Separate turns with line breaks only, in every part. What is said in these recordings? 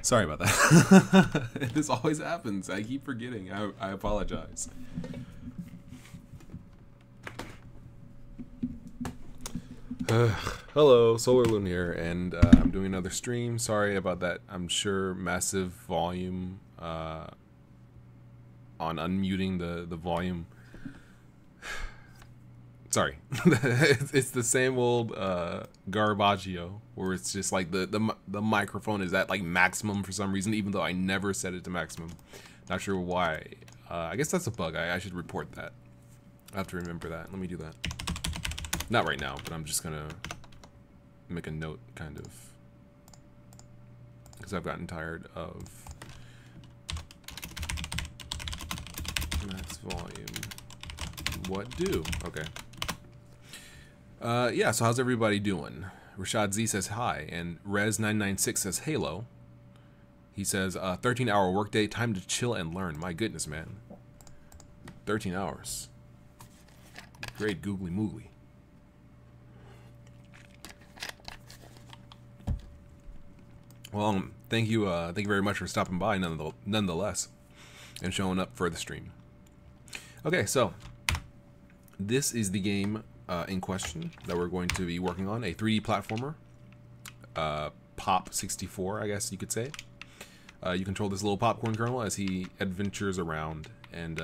Sorry about that. This always happens. I keep forgetting. I apologize. Hello, Solar Loon here, and I'm doing another stream. Sorry about that. I'm sure massive volume on unmuting the volume. Sorry. It's the same old garbaggio where it's just like the microphone is at like maximum for some reason, even though I never set it to maximum. Not sure why. I guess that's a bug. I should report that. I have to remember that. Let me do that. Not right now, but I'm just gonna make a note, kind of, because I've gotten tired of max volume. What do? Okay. Yeah, so how's everybody doing? Rashad Z says hi, and Rez996 says Halo. He says, 13-hour workday, time to chill and learn. My goodness, man. 13 hours. Great googly moogly. Well, thank you very much for stopping by, nonetheless, and showing up for the stream. Okay, so this is the game in question that we're going to be working on, a 3D platformer, Pop 64, I guess you could say. You control this little popcorn kernel as he adventures around and,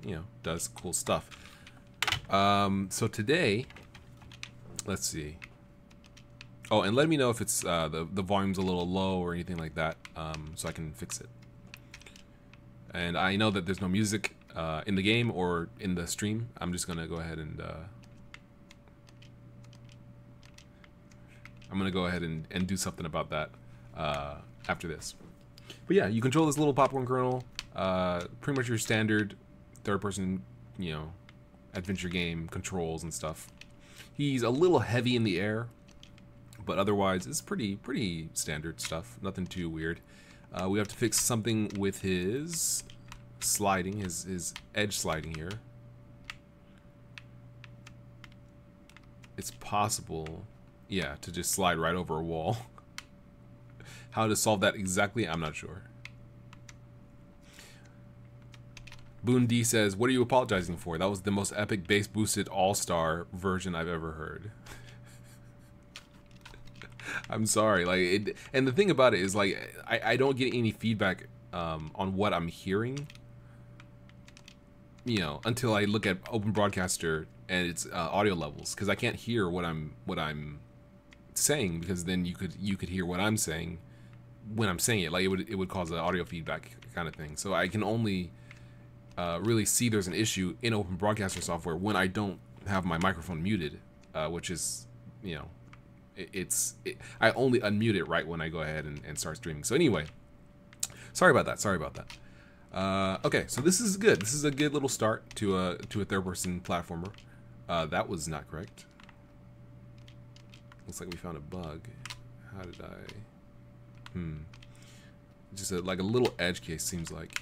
you know, does cool stuff. So today, let's see. Oh, and let me know if it's the volume's a little low or anything like that, so I can fix it. And I know that there's no music in the game or in the stream. I'm just gonna go ahead and do something about that after this. But yeah, you control this little popcorn kernel. Pretty much your standard third-person, you know, adventure game controls and stuff. He's a little heavy in the air, but otherwise it's pretty standard stuff. Nothing too weird. We have to fix something with his sliding, his edge sliding here. It's possible, yeah, to just slide right over a wall. How to solve that exactly, I'm not sure. Boone D says, what are you apologizing for? That was the most epic bass boosted all-star version I've ever heard. I'm sorry, like it, and the thing about it is, like, I don't get any feedback on what I'm hearing, you know, until I look at Open Broadcaster and its audio levels, because I can't hear what I'm saying, because then you could hear what I'm saying when I'm saying it. Like it would cause an audio feedback kind of thing. So I can only really see there's an issue in Open Broadcaster software when I don't have my microphone muted, which is, you know, I only unmute it right when I go ahead and start streaming. So anyway, sorry about that. Okay, so this is good. This is a good little start to a third-person platformer. That was not correct. Looks like we found a bug. How did I? Just like a little edge case, seems like.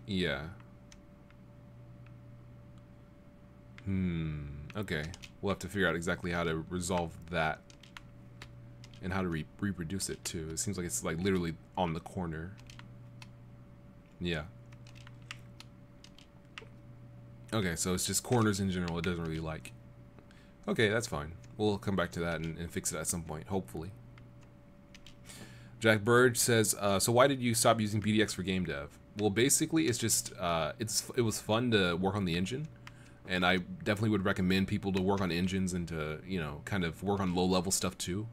Yeah. Okay. We'll have to figure out exactly how to resolve that. And how to reproduce it, too. It seems like it's, like, literally on the corner. Yeah. Okay, so it's just corners in general it doesn't really like. Okay, that's fine. We'll come back to that and fix it at some point, hopefully. Jack Burge says, so why did you stop using BDX for game dev? Well, basically, it's just, it was fun to work on the engine. And I definitely would recommend people to work on engines and to, you know, kind of work on low-level stuff too.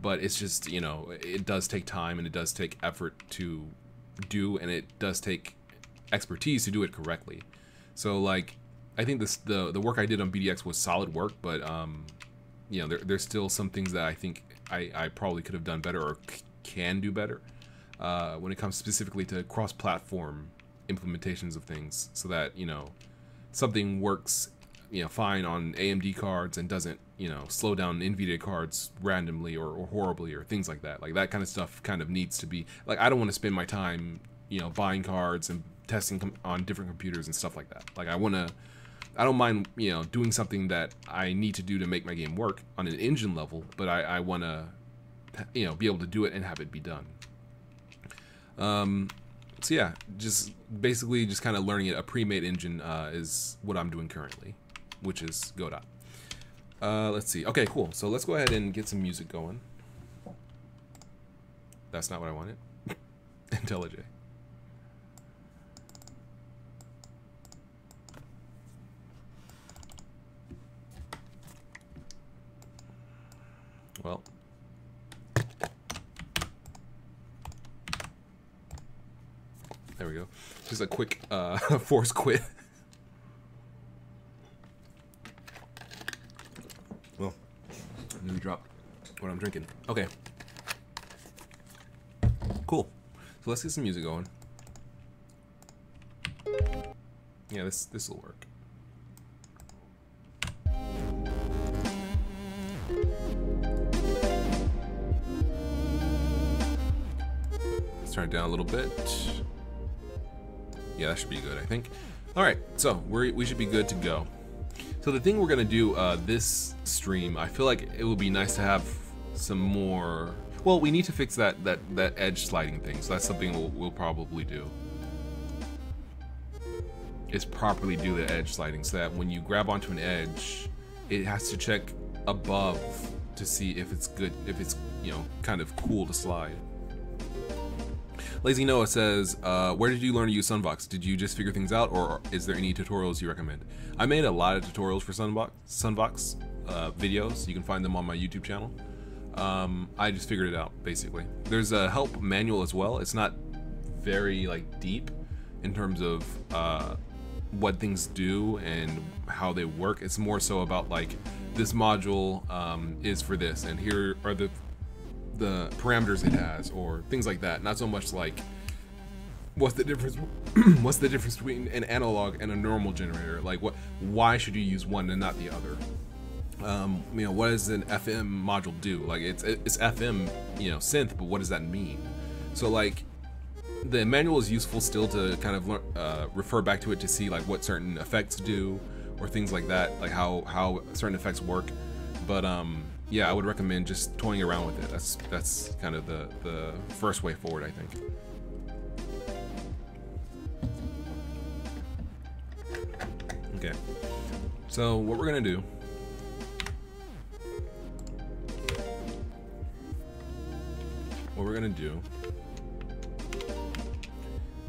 But it's just, you know, it does take time and it does take effort to do, and it does take expertise to do it correctly. So, like, I think the work I did on BDX was solid work, but, you know, there's still some things that I think I probably could have done better or can do better when it comes specifically to cross-platform implementations of things, so that, you know, something works, you know, fine on AMD cards and doesn't, you know, slow down NVIDIA cards randomly or horribly or things like that. Like that kind of stuff kind of needs to be, like, I don't want to spend my time, you know, buying cards and testing on different computers and stuff like that. Like I want to I don't mind, you know, doing something that I need to do to make my game work on an engine level, but I want to, you know, be able to do it and have it be done. So yeah, just basically just kind of learning it. A pre-made engine is what I'm doing currently, which is Godot. Let's see. Okay, cool. So let's go ahead and get some music going. That's not what I wanted. IntelliJ. Well. There we go. Just a quick force quit. Well, let me drop what I'm drinking. Okay. Cool. So let's get some music going. Yeah, this will work. Let's turn it down a little bit. Yeah, that should be good, I think. All right, so we should be good to go. So the thing we're gonna do this stream, I feel like it would be nice to have some more. Well, we need to fix that edge sliding thing. So that's something we'll probably do. Is properly do the edge sliding so that when you grab onto an edge, it has to check above to see if it's good, if it's, you know, kind of cool to slide. Lazy Noah says, where did you learn to use Sunbox? Did you just figure things out, or is there any tutorials you recommend? I made a lot of tutorials for Sunbox videos. You can find them on my YouTube channel. I just figured it out, basically. There's a help manual as well. It's not very like deep in terms of what things do and how they work. It's more so about like, this module is for this, and here are the parameters it has, or things like that. Not so much like what's the difference what's the difference between an analog and a normal generator, like why should you use one and not the other. You know, what does an FM module do? Like it's FM, you know, synth, but what does that mean? So like the manual is useful still to kind of refer back to it to see like what certain effects do or things like that, like how certain effects work. But yeah, I would recommend just toying around with it. That's kind of the first way forward, I think. Okay, so what we're gonna do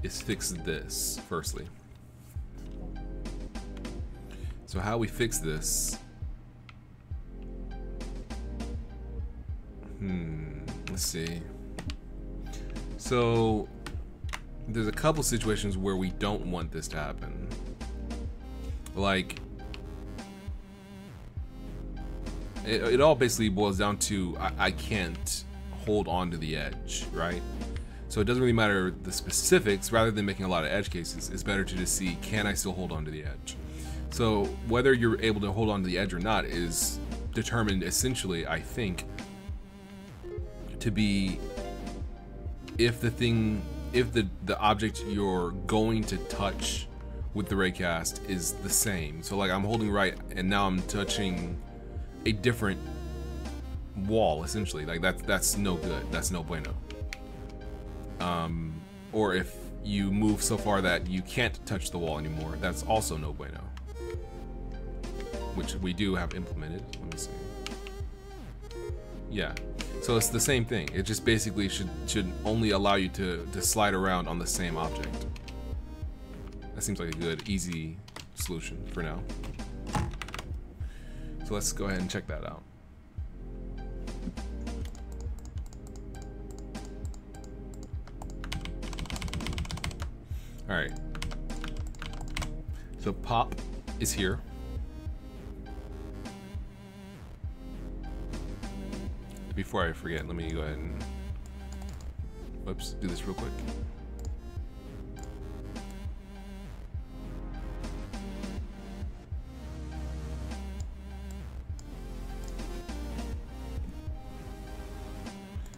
is fix this firstly. So how we fix this? Let's see. So there's a couple situations where we don't want this to happen. Like it all basically boils down to I can't hold on to the edge, right? So it doesn't really matter the specifics. Rather than making a lot of edge cases, it's better to just see, can I still hold on to the edge? So whether you're able to hold on to the edge or not is determined essentially, I think, to be if the object you're going to touch with the raycast is the same. So like I'm holding right and now I'm touching a different wall, essentially. Like that's no good. That's no bueno. Or if you move so far that you can't touch the wall anymore, that's also no bueno. Which we do have implemented. Let me see. Yeah. So it's the same thing. It just basically should only allow you to slide around on the same object. That seems like a good, easy solution for now. So let's go ahead and check that out. All right. So pop is here. Before I forget, let me go ahead and whoops, do this real quick.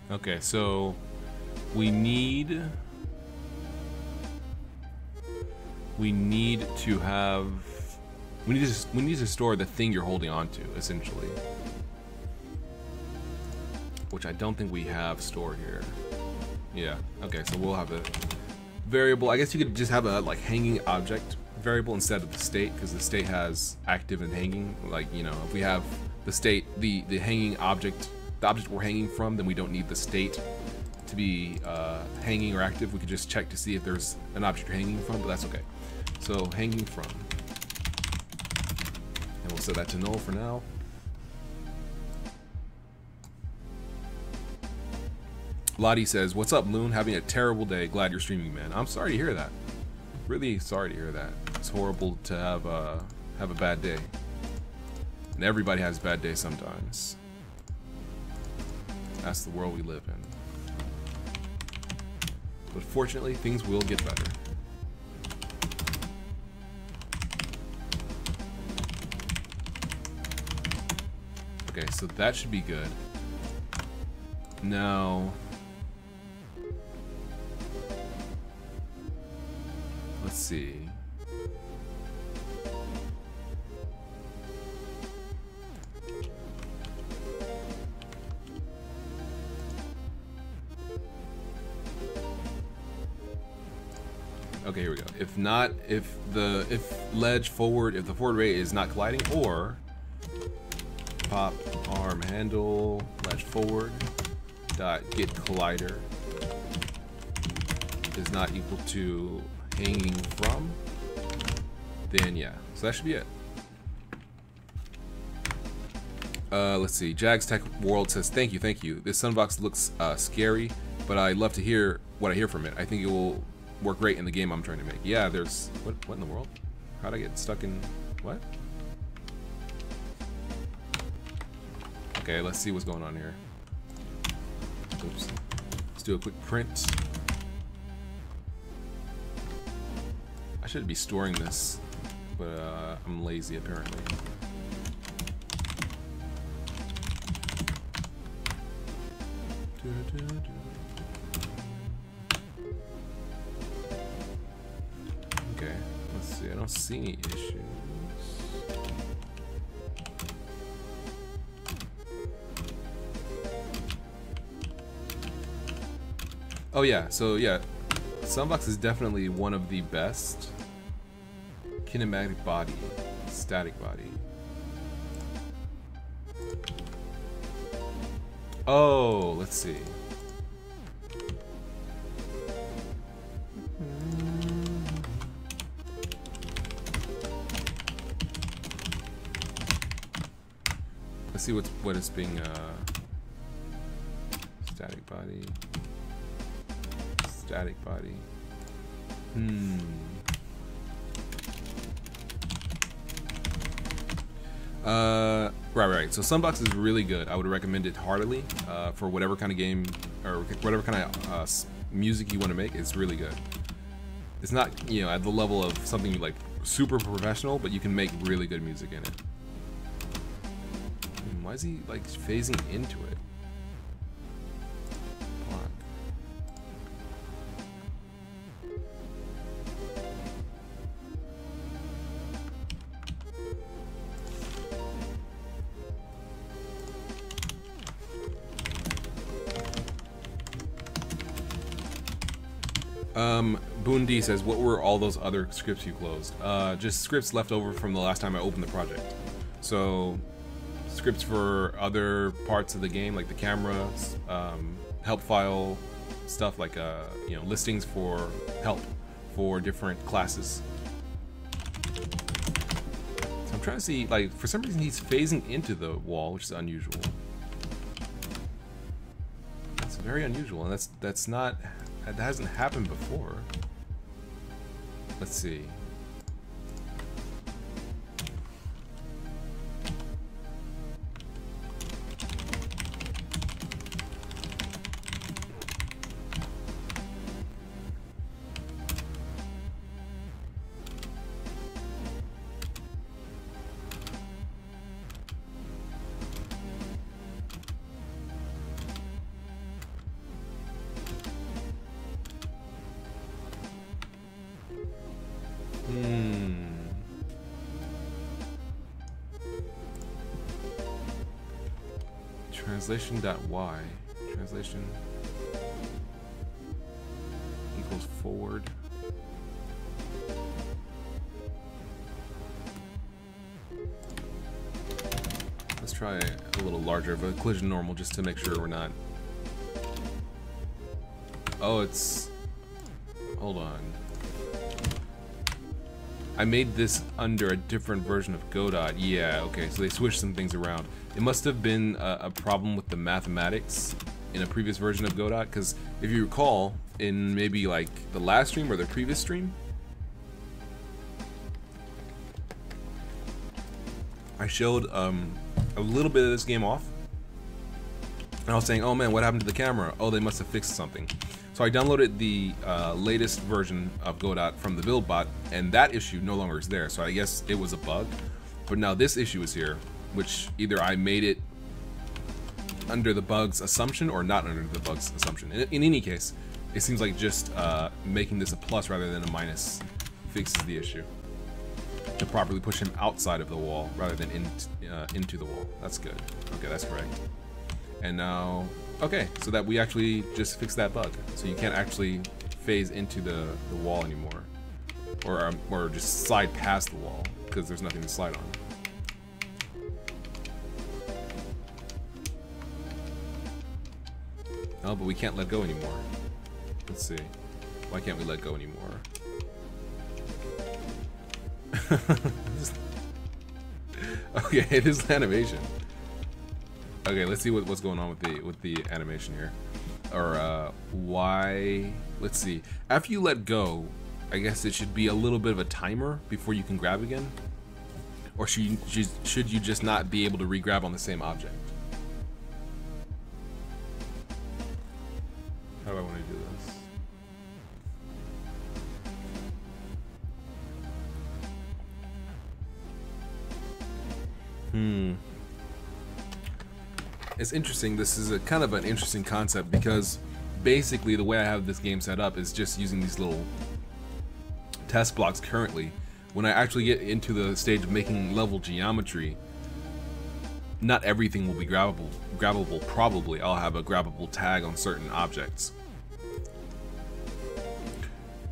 Okay, so we need to have We need to store the thing you're holding on to, essentially. Which I don't think we have stored here. Yeah, okay, so we'll have a variable. I guess you could just have a like hanging object variable instead of the state, because the state has active and hanging. Like, you know, if we have the state, the hanging object, the object we're hanging from, then we don't need the state to be hanging or active. We could just check to see if there's an object you're hanging from, but that's okay. So hanging from, and we'll set that to null for now. Lottie says, "What's up, Loon? Having a terrible day. Glad you're streaming, man." I'm sorry to hear that. Really sorry to hear that. It's horrible to have a bad day. And everybody has bad days sometimes. That's the world we live in. But fortunately, things will get better. Okay, so that should be good. Now, let's see. Okay, here we go. If the ledge forward, if the forward ray is not colliding, or pop arm handle ledge forward dot get collider is not equal to hanging from, then yeah, so that should be it. Let's see. Jags Tech World says, thank you. This sunbox looks scary, but I love to hear what I hear from it. I think it will work great in the game I'm trying to make. Yeah, there's what in the world? How'd I get stuck in what? Okay, let's see what's going on here. Oops. Let's do a quick print. I should be storing this, but I'm lazy apparently. Okay, let's see. I don't see any issues. Oh yeah, so yeah, Sunbox is definitely one of the best kinematic body, static body. Oh, let's see. Let's see what it's being static body. Static body. Right. So Sunbox is really good. I would recommend it heartily for whatever kind of game or whatever kind of music you want to make. It's really good. It's not, you know, at the level of something like super professional, but you can make really good music in it. Why is he like phasing into it? Boone D says, what were all those other scripts you closed? Just scripts left over from the last time I opened the project. So, scripts for other parts of the game, like the camera, help file, stuff like, you know, listings for help for different classes. So I'm trying to see, like, for some reason he's phasing into the wall, which is unusual. It's very unusual, and that's not, that hasn't happened before. Let's see. Translation.y. Translation equals forward. Let's try a little larger of a collision normal just to make sure we're not. Oh, it's. Hold on. I made this under a different version of Godot. Yeah, okay, so they switched some things around. It must have been a problem with the mathematics in a previous version of Godot, because if you recall, in maybe like the last stream or the previous stream, I showed a little bit of this game off, and I was saying, oh man, what happened to the camera? Oh, they must have fixed something. So I downloaded the latest version of Godot from the build bot, and that issue no longer is there. So I guess it was a bug. But now this issue is here, which either I made it under the bug's assumption or not under the bug's assumption. In any case, it seems like just making this a plus rather than a minus fixes the issue. To properly push him outside of the wall rather than into the wall. That's good. Okay, that's correct. And now, okay, so that we actually just fixed that bug. So you can't actually phase into the wall anymore. Or just slide past the wall, because there's nothing to slide on. Oh, but we can't let go anymore. Let's see. Why can't we let go anymore? Okay, it is animation. Okay, let's see what's going on with the animation here. Or why? Let's see. After you let go, I guess it should be a little bit of a timer before you can grab again. Or should you just not be able to re-grab on the same object? How do I want to do this? It's interesting. This is a kind of an interesting concept, because basically the way I have this game set up is just using these little test blocks currently. When I actually get into the stage of making level geometry, not everything will be grabbable. Probably I'll have a grabbable tag on certain objects.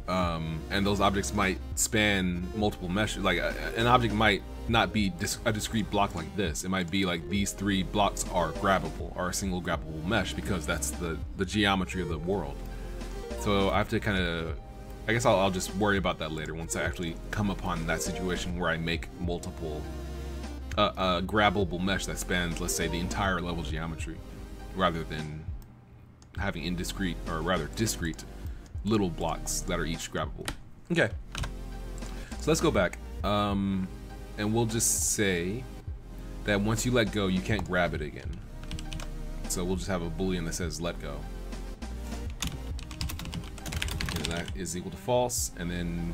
And those objects might span multiple meshes. Like an object might not be a discrete block like this. It might be like these three blocks are grabbable, or a single grabbable mesh, because that's the geometry of the world. So I have to kind of, I guess I'll just worry about that later once I actually come upon that situation where I make multiple a grabbable mesh that spans, let's say, the entire level geometry, rather than having indiscrete, or rather discrete, little blocks that are each grabbable. Okay, so let's go back, and we'll just say that once you let go, you can't grab it again. So we'll just have a boolean that says let go, and that is equal to false. And then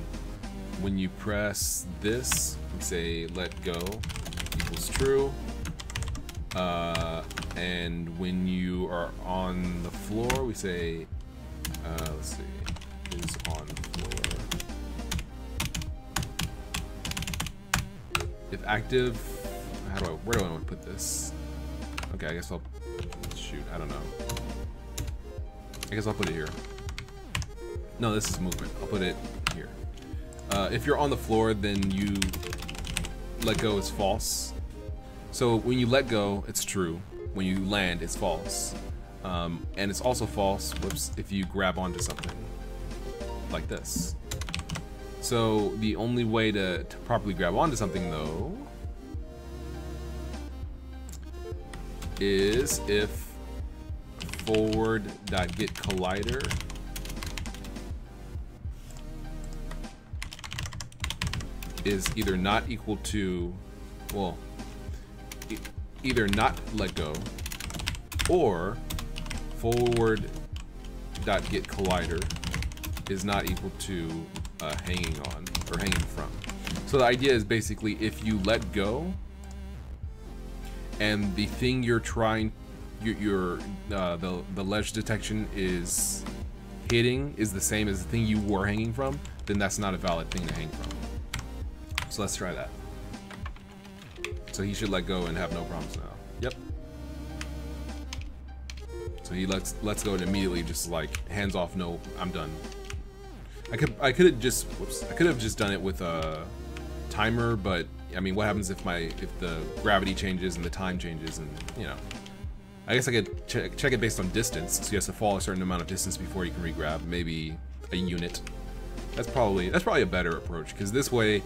when you press this, we say let go equals true. And when you are on the floor, we say let's see, is on floor. If active, where do I want to put this? Okay, I guess I'll shoot. I don't know. I guess I'll put it here. No, this is movement. I'll put it here. If you're on the floor, then you let go is false. So when you let go, it's true. When you land, it's false. And it's also false, whoops, if you grab onto something like this. So the only way to properly grab onto something, though, is if forward.getCollider is either not equal to, well, either not let go, or forward.getCollider is not equal to hanging on, or hanging from. So the idea is basically, if you let go and the thing you're trying, the ledge detection is hitting is the same as the thing you were hanging from, then that's not a valid thing to hang from. So let's try that. So he should let go and have no problems now. Yep. So he lets go and immediately just like hands off. No, I'm done. I could have just done it with a timer, but I mean, what happens if the gravity changes and the time changes, and you know, I guess I could check it based on distance. So he has to fall a certain amount of distance before you can re-grab, maybe a unit. That's probably a better approach, because this way,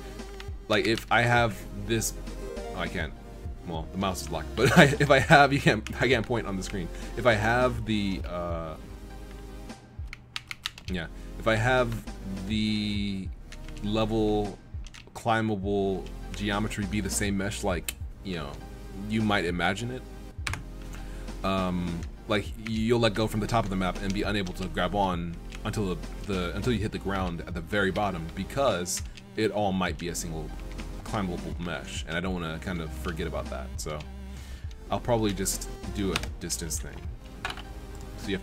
like if I have this, oh, I can't. Well, the mouse is locked, but if I have, I can't point on the screen. If I have the, yeah, if I have the level climbable geometry be the same mesh, like, you know, you might imagine it, like you'll let go from the top of the map and be unable to grab on until until you hit the ground at the very bottom, because it all might be a single climbable mesh, and I don't want to kind of forget about that. So I'll probably just do a distance thing. So you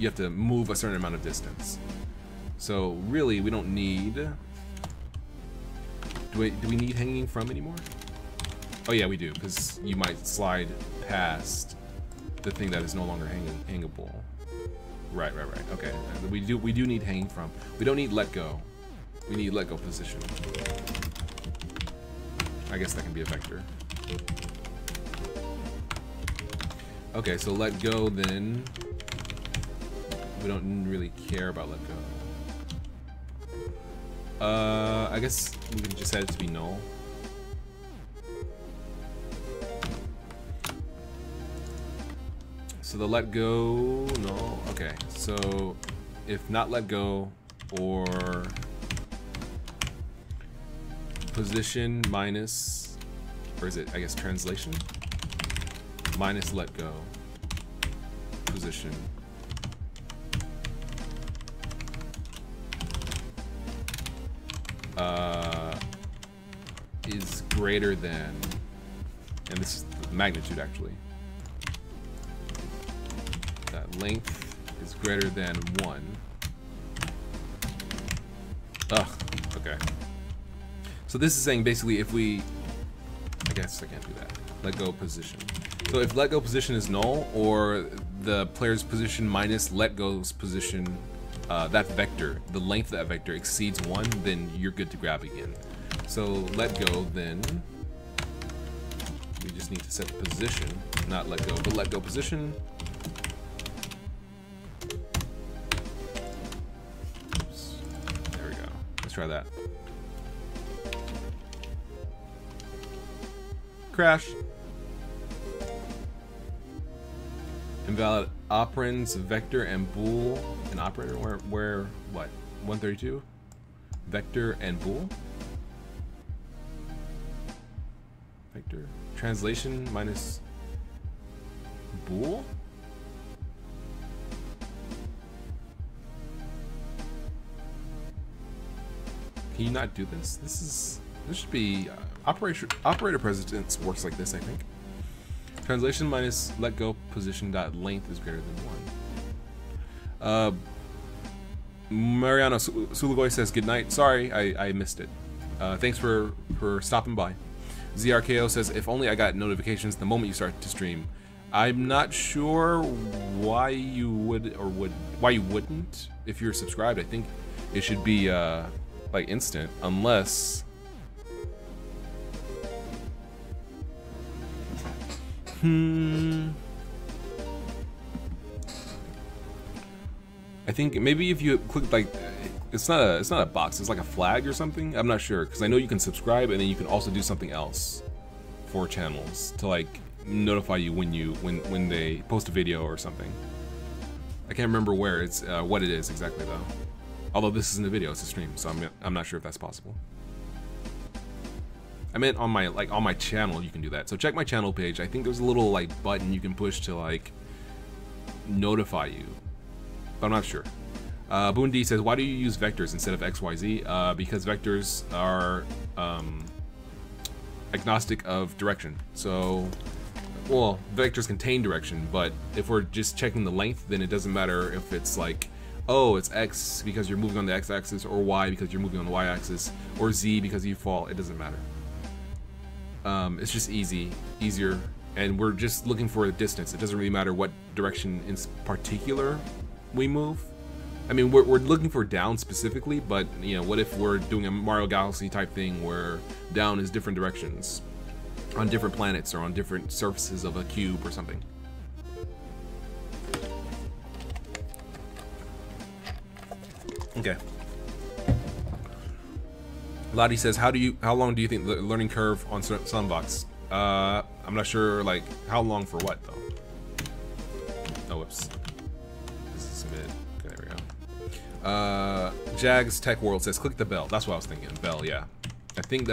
have to move a certain amount of distance. So really, we don't need. Do we need hanging from anymore? Oh yeah, we do, because you might slide past the thing that is no longer hangable. Right. Okay, we do need hanging from. We don't need let go. We need let go position. I guess that can be a vector. Okay, so let go then. We don't really care about let go. I guess we can just set it to be null. So the let go, null. Okay, so if not let go, or position minus, or is it, I guess, translation? Minus let go, position. Is greater than, and this is the magnitude actually, that length is greater than 1. Ugh, okay. So this is saying basically if we, I guess I can't do that, let go position. So if let go position is null, or the player's position minus let go's position, that vector, the length of that vector exceeds 1, then you're good to grab again. So let go, then we just need to set the position, not let go, but let go position. Oops. There we go. Let's try that. Crash. Invalid operands, vector, and bool. An operator where what? 132? Vector and bool? Vector. Translation minus bool? Can you not do this? This should be operator precedence works like this, I think. Translation minus let go position dot length is greater than 1. Mariano Sulugoy says good night. Sorry, I missed it. Thanks for stopping by. ZRKO says if only I got notifications the moment you start to stream. I'm not sure why you would or why you wouldn't if you're subscribed. I think it should be like instant, unless. I think maybe if you click like it's not a box, it's like a flag or something. I'm not sure, because I know you can subscribe and then you can also do something else for channels to like notify you when they post a video or something. I can't remember where it's what it is exactly though. Although this isn't a video, it's a stream, so I'm not sure if that's possible. I meant on my channel you can do that. So check my channel page. I think there's a little like button you can push to like notify you, but I'm not sure. Boondy says, why do you use vectors instead of XYZ? Because vectors are agnostic of direction. So, well, vectors contain direction, but if we're just checking the length, then it doesn't matter if it's like, oh, it's X because you're moving on the X-axis, or Y because you're moving on the Y-axis, or Z because you fall. It doesn't matter. It's just easier and we're just looking for a distance. It doesn't really matter what direction in particular we move. I mean, we're looking for down specifically, but you know, what if we're doing a Mario Galaxy type thing where down is different directions on different planets or on different surfaces of a cube or something? Okay. Lottie says, how long do you think the learning curve on Sunbox? I'm not sure, like, how long for what though? Oh, whoops. This is mid. Okay, there we go. Jags Tech World says, click the bell. That's what I was thinking. Bell, yeah. I think,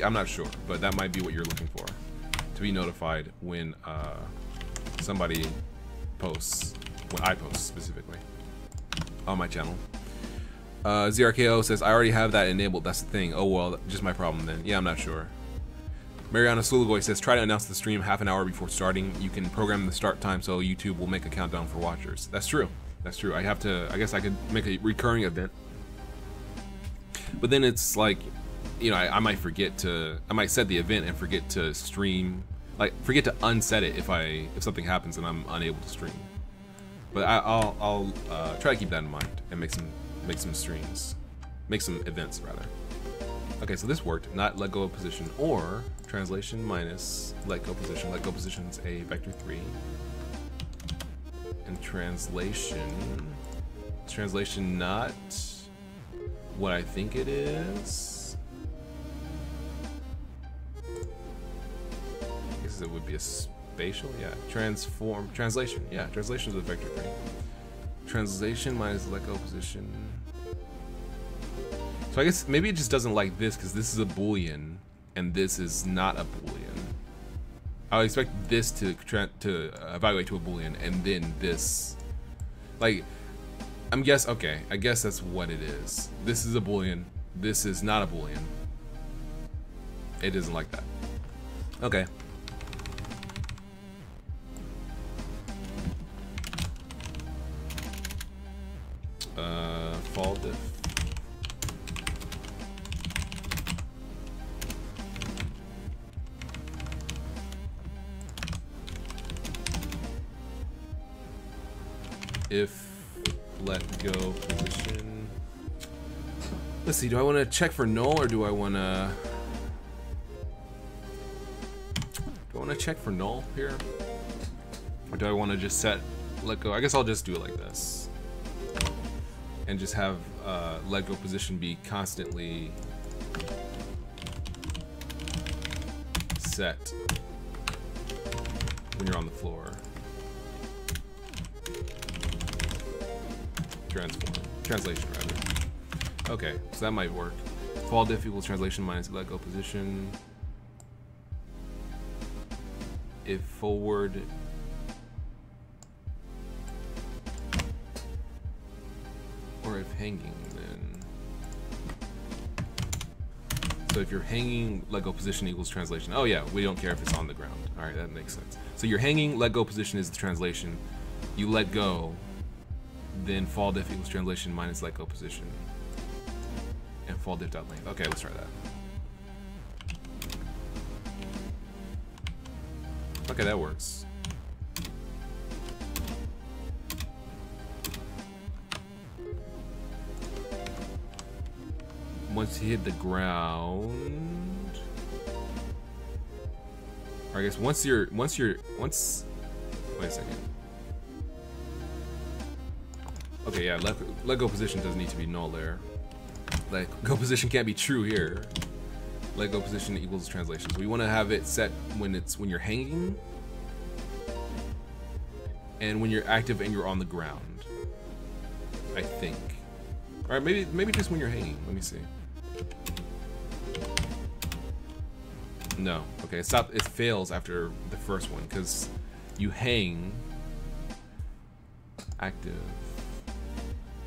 I'm not sure, but that might be what you're looking for. To be notified when somebody posts, when I post specifically on my channel. ZRKO says, I already have that enabled. That's the thing. Oh, well, just my problem then. Yeah, I'm not sure. Mariana Sulugoy says, try to announce the stream half an hour before starting. You can program the start time so YouTube will make a countdown for watchers. That's true. That's true. I guess I could make a recurring event. But then it's like, you know, I might set the event and forget to stream, like forget to unset it if something happens and I'm unable to stream. But I'll try to keep that in mind and make some streams, make some events rather. Okay, so this worked. Not let go of position or translation minus let go position. Let go position is a vector 3. And translation not what I think it is. I guess it would be a spatial, yeah. Translation, yeah. Translation is a vector 3. Translation minus let go position. So I guess maybe it just doesn't like this because this is a Boolean and this is not a Boolean. I would expect this to evaluate to a Boolean and then this, like, I guess that's what it is. This is a Boolean, this is not a Boolean. It isn't like that. Okay. Fall diff. If let go position. Let's see, do I want to check for null or do I want to check for null here? Or do I want to just set let go? I guess I'll just do it like this. And just have let go position be constantly set when you're on the floor. Translation rather. Okay, so that might work. Fall diff equals translation minus let go position. If forward or if hanging, then so if you're hanging, let go position equals translation. Oh yeah, we don't care if it's on the ground. All right, that makes sense. So you're hanging, let go position is the translation. You let go, then fall diff equals translation minus let go position. And fall diff dot length. Okay, let's try that. Okay, that works. Once you hit the ground, or I guess once wait a second. Okay, yeah, let go position doesn't need to be null there. Let go position can't be true here. Let go position equals translation. So we want to have it set when you're hanging and when you're active and you're on the ground. I think. All right, maybe just when you're hanging. Let me see. No. Okay, it fails after the first one because you hang active.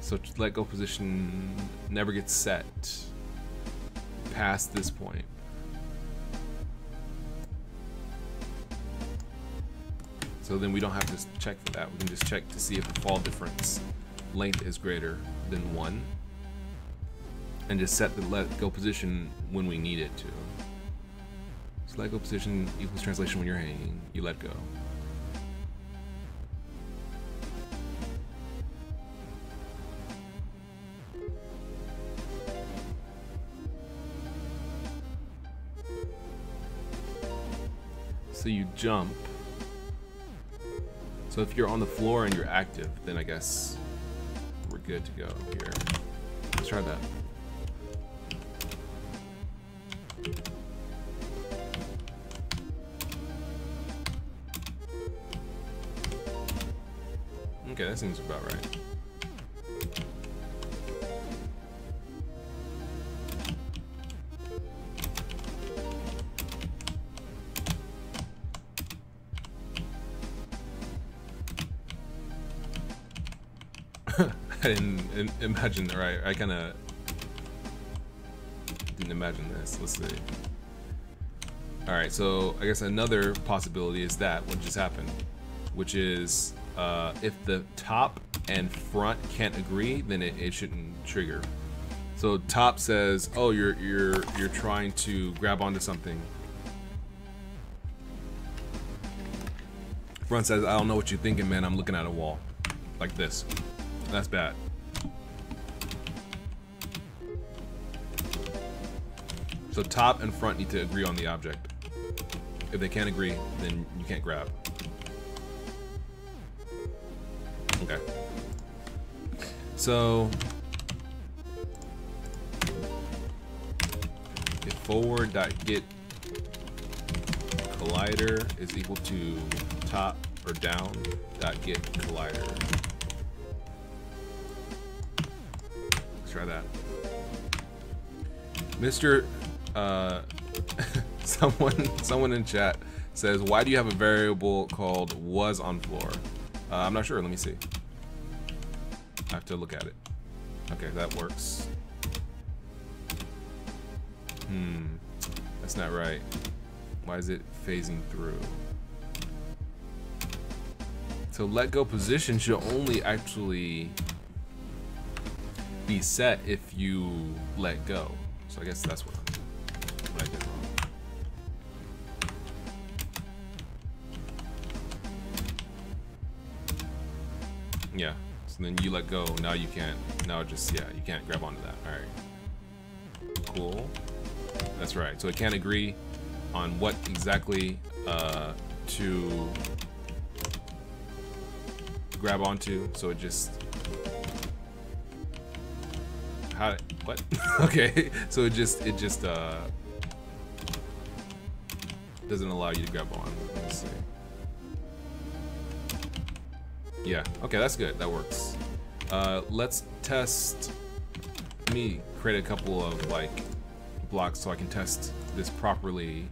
So let go position never gets set past this point. So then we don't have to check for that. We can just check to see if the fall difference length is greater than 1 and just set the let go position when we need it to. So let go position equals translation when you're hanging. You let go. So you jump. So if you're on the floor and you're active, then I guess we're good to go here. Let's try that. Okay, that seems about right. I didn't imagine, right? I kind of didn't imagine this. Let's see. All right, so I guess another possibility is that what just happened, which is if the top and front can't agree, then it shouldn't trigger. So top says, "Oh, you're trying to grab onto something." Front says, "I don't know what you're thinking, man. I'm looking at a wall," like this. That's bad. So top and front need to agree on the object. If they can't agree, then you can't grab. Okay. So if forward.get collider is equal to top or down.get collider. Try that. Mr. someone in chat says, why do you have a variable called was on floor? I'm not sure. Let me see. I have to look at it. Okay, that works. That's not right. Why is it phasing through? So let go position should only actually be set if you let go. So I guess that's what I did wrong. Yeah. So then you let go. Now you can't. Now just you can't grab onto that. All right. Cool. That's right. So it can't agree on what exactly to grab onto. So it just. How, what? Okay, so it just doesn't allow you to grab on. Let's see. Yeah, okay, that's good. That works. Let's test. Let me create a couple of like blocks so I can test this properly.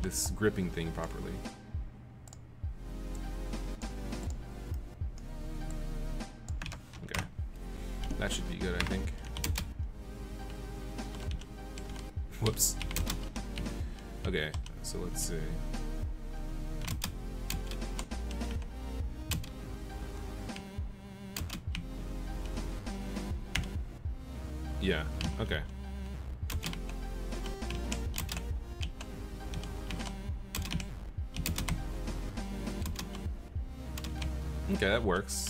This gripping thing properly. That should be good, I think. Whoops. Okay, so let's see. Yeah, okay. Okay, that works.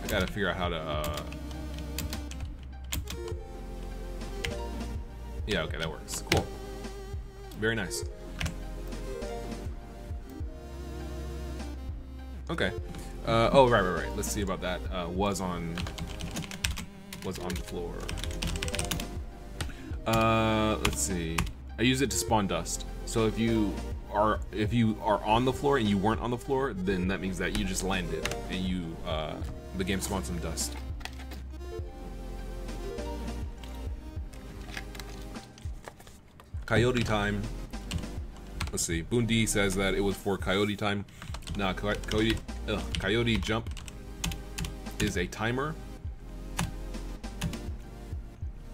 Gotta figure out how to yeah, okay, that works. Cool. Very nice. Okay. Oh, right. Let's see about that. Was on floor. Let's see. I use it to spawn dust. So if you are on the floor and you weren't on the floor, then that means that you just landed and you the game spawns some dust. Coyote time. Let's see. Bundi says that it was for Coyote time. Nah, Coyote jump is a timer.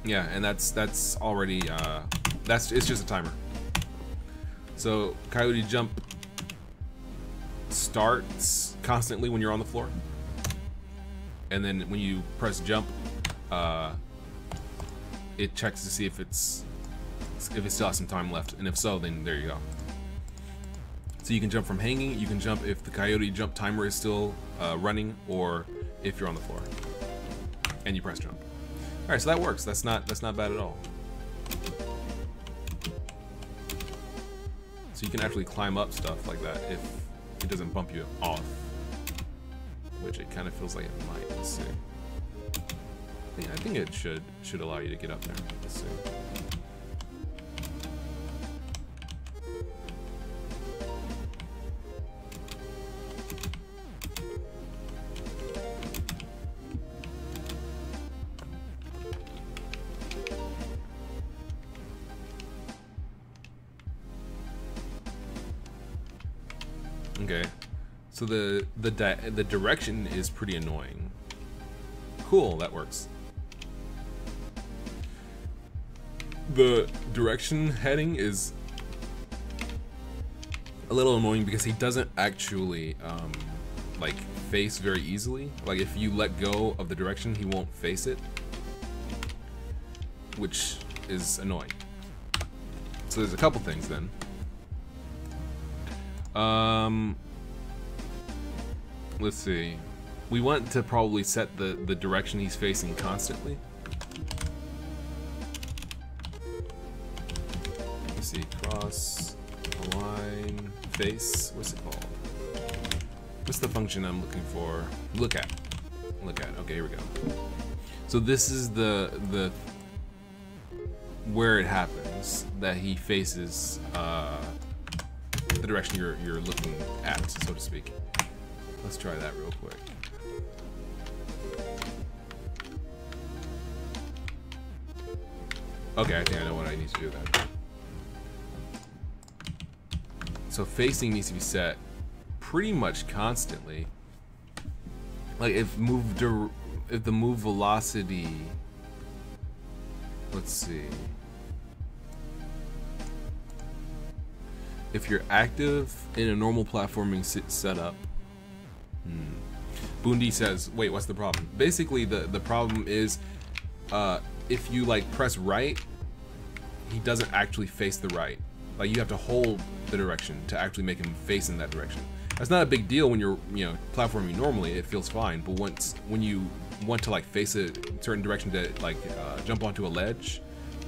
Yeah, and that's already it's just a timer. So Coyote jump starts constantly when you're on the floor. and then when you press jump, it checks to see if it still has some time left, and if so, then there you go. So you can jump from hanging, you can jump if the Coyote jump timer is still running, or if you're on the floor, and you press jump. All right, so that works. That's not bad at all. So you can actually climb up stuff like that if it doesn't bump you off, which it kind of feels like it might. Let's see. I think it should allow you to get up there. Let's see. Okay, so the direction is pretty annoying. Cool, that works. The direction heading is a little annoying because he doesn't actually like face very easily. Like if you let go of the direction, he won't face it, which is annoying. So there's a couple things then. Let's see. We want to probably set the direction he's facing constantly. Let's see, cross, align, face. What's it called? What's the function I'm looking for? Look at. Okay, here we go. So this is the where it happens that he faces the direction you're looking at, so to speak. Let's try that real quick. Okay, I think I know what I need to do then. So facing needs to be set pretty much constantly. Like if the move velocity, let's see. If you're active in a normal platforming setup, Bundy says, wait, what's the problem? Basically, the problem is if you like press right, he doesn't actually face the right. Like you have to hold the direction to actually make him face in that direction. That's not a big deal when you're platforming normally. It feels fine, but when you want to like face a certain direction to like jump onto a ledge,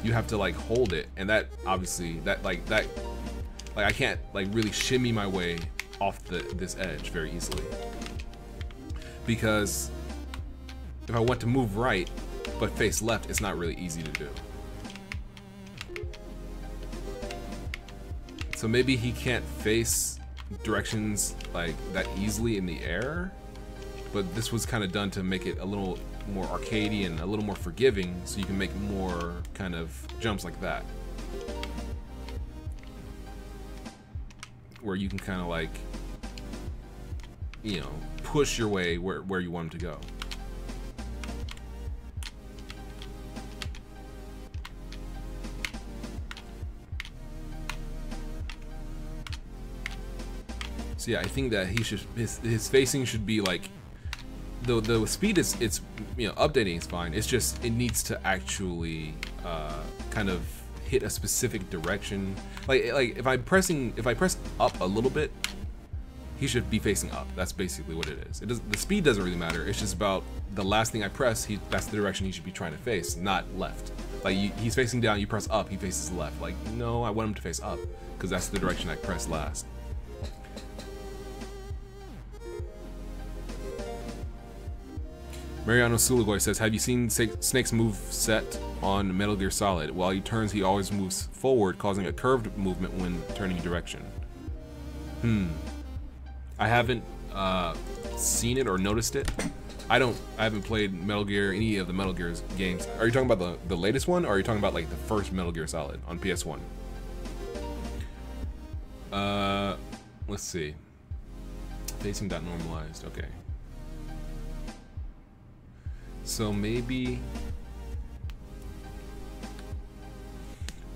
you have to like hold it, and that obviously I can't like really shimmy my way off this edge very easily, because if I want to move right but face left, it's not really easy to do. So maybe he can't face directions like that easily in the air, but this was kind of done to make it a little more arcadey and a little more forgiving, so you can make more kind of jumps like that, where you can kind of like, push your way where you want him to go. So yeah, I think that he should his facing should be like, the speed is updating is fine. It's just it needs to actually kind of hit a specific direction. Like if I press up a little bit, he should be facing up. That's basically what it is. The speed doesn't really matter. It's just about the last thing I press. That's the direction he should be trying to face, not left. Like he's facing down, you press up, he faces left. Like no, I want him to face up because that's the direction I pressed last. Mariano Sulagoy says, have you seen Snake's move set on Metal Gear Solid? While he turns, he always moves forward, causing a curved movement when turning direction. I haven't seen it or noticed it. I haven't played Metal Gear, any of the Metal Gear games. Are you talking about the latest one, or are you talking about like the first Metal Gear Solid on PS1? Let's see. Facing dot normalized. Okay. So maybe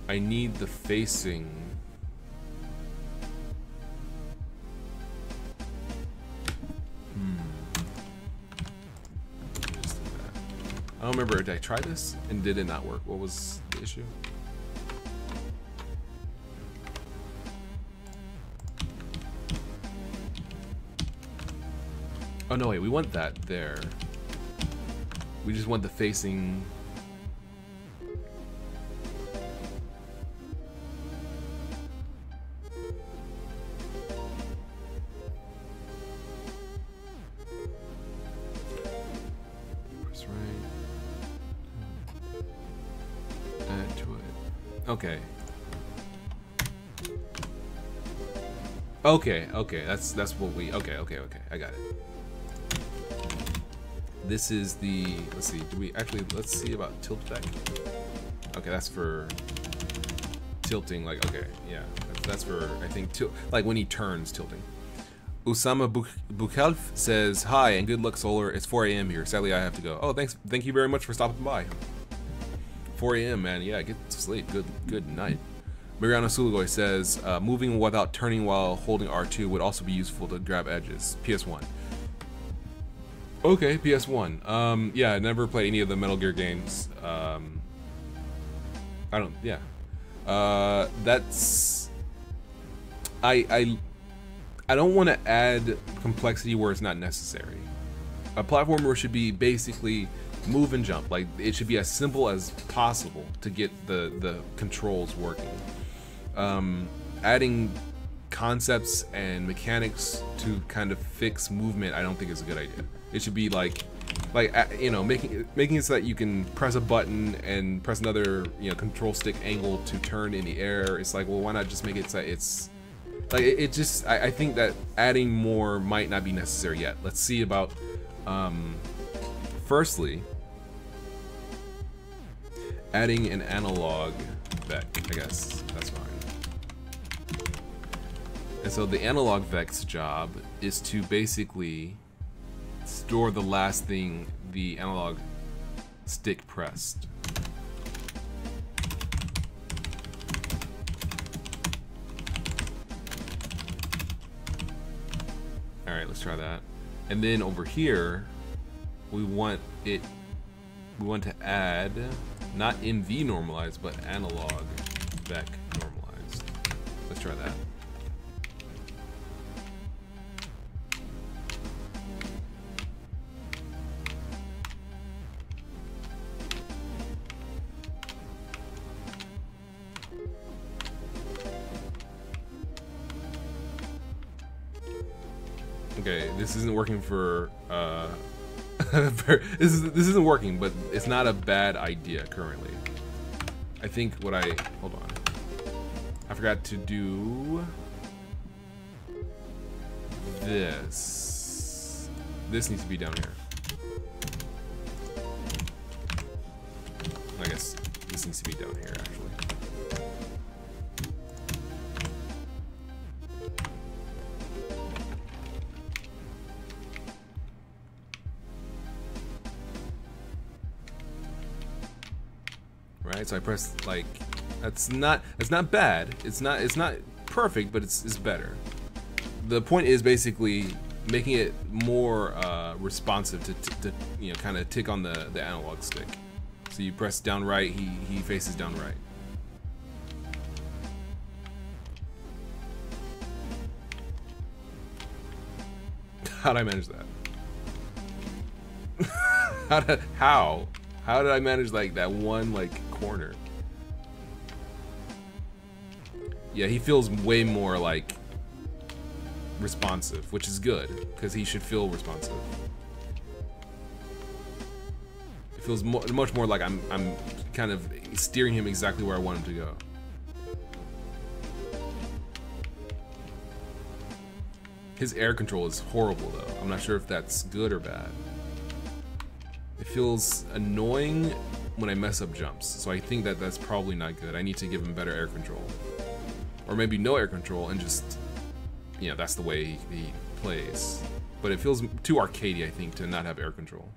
I need the facing. I don't remember. Did I try this and did it not work? What was the issue? Oh no, wait, we want that there. We just want the facing. Press right. Add to it. Okay. Okay, that's what we, okay, I got it. This is the, let's see, let's see about tilt deck. Okay, that's for tilting, like, okay, yeah. That's for, I think, like when he turns, tilting. Usama Bukhelf says, hi, and good luck, Solar. It's 4 a.m. here. Sadly, I have to go. Oh, thank you very much for stopping by. 4 a.m., man, yeah, get to sleep. Good night. Mariano Sulugoy says, moving without turning while holding R2 would also be useful to grab edges. PS1. Okay, PS1. Yeah, I never played any of the Metal Gear games. I don't, yeah. That's... I don't want to add complexity where it's not necessary. A platformer should be basically move and jump. Like, it should be as simple as possible to get the controls working. Adding concepts and mechanics to kind of fix movement, I don't think is a good idea. It should be like you know, making it so that you can press a button and press another, you know, control stick angle to turn in the air. It's like, well, why not just make it so it's like it just I think that adding more might not be necessary yet. Let's see about firstly adding an analog vec. I guess that's fine. And so the analog vec's job is to basically store the last thing the analog stick pressed. Alright, let's try that. And then over here, we want to add not MV normalized, but analog vec normalized. Let's try that. Okay, this isn't working for this isn't working, but it's not a bad idea currently. I think hold on. I forgot to do this. This needs to be down here. I guess this needs to be down here actually. Right, so I press like that's not bad. It's not perfect, but it's better. The point is basically making it more responsive to you know, kind of tick on the analog stick. So you press down right, he faces down right. How did I manage that? How did I manage like that one like corner? Yeah, he feels way more like responsive, which is good because he should feel responsive. It feels much more like I'm kind of steering him exactly where I want him to go. His air control is horrible though. I'm not sure if that's good or bad. It feels annoying when I mess up jumps, so I think that that's probably not good. I need to give him better air control. Or maybe no air control and just, you know, that's the way he plays. But it feels too arcadey, I think, to not have air control.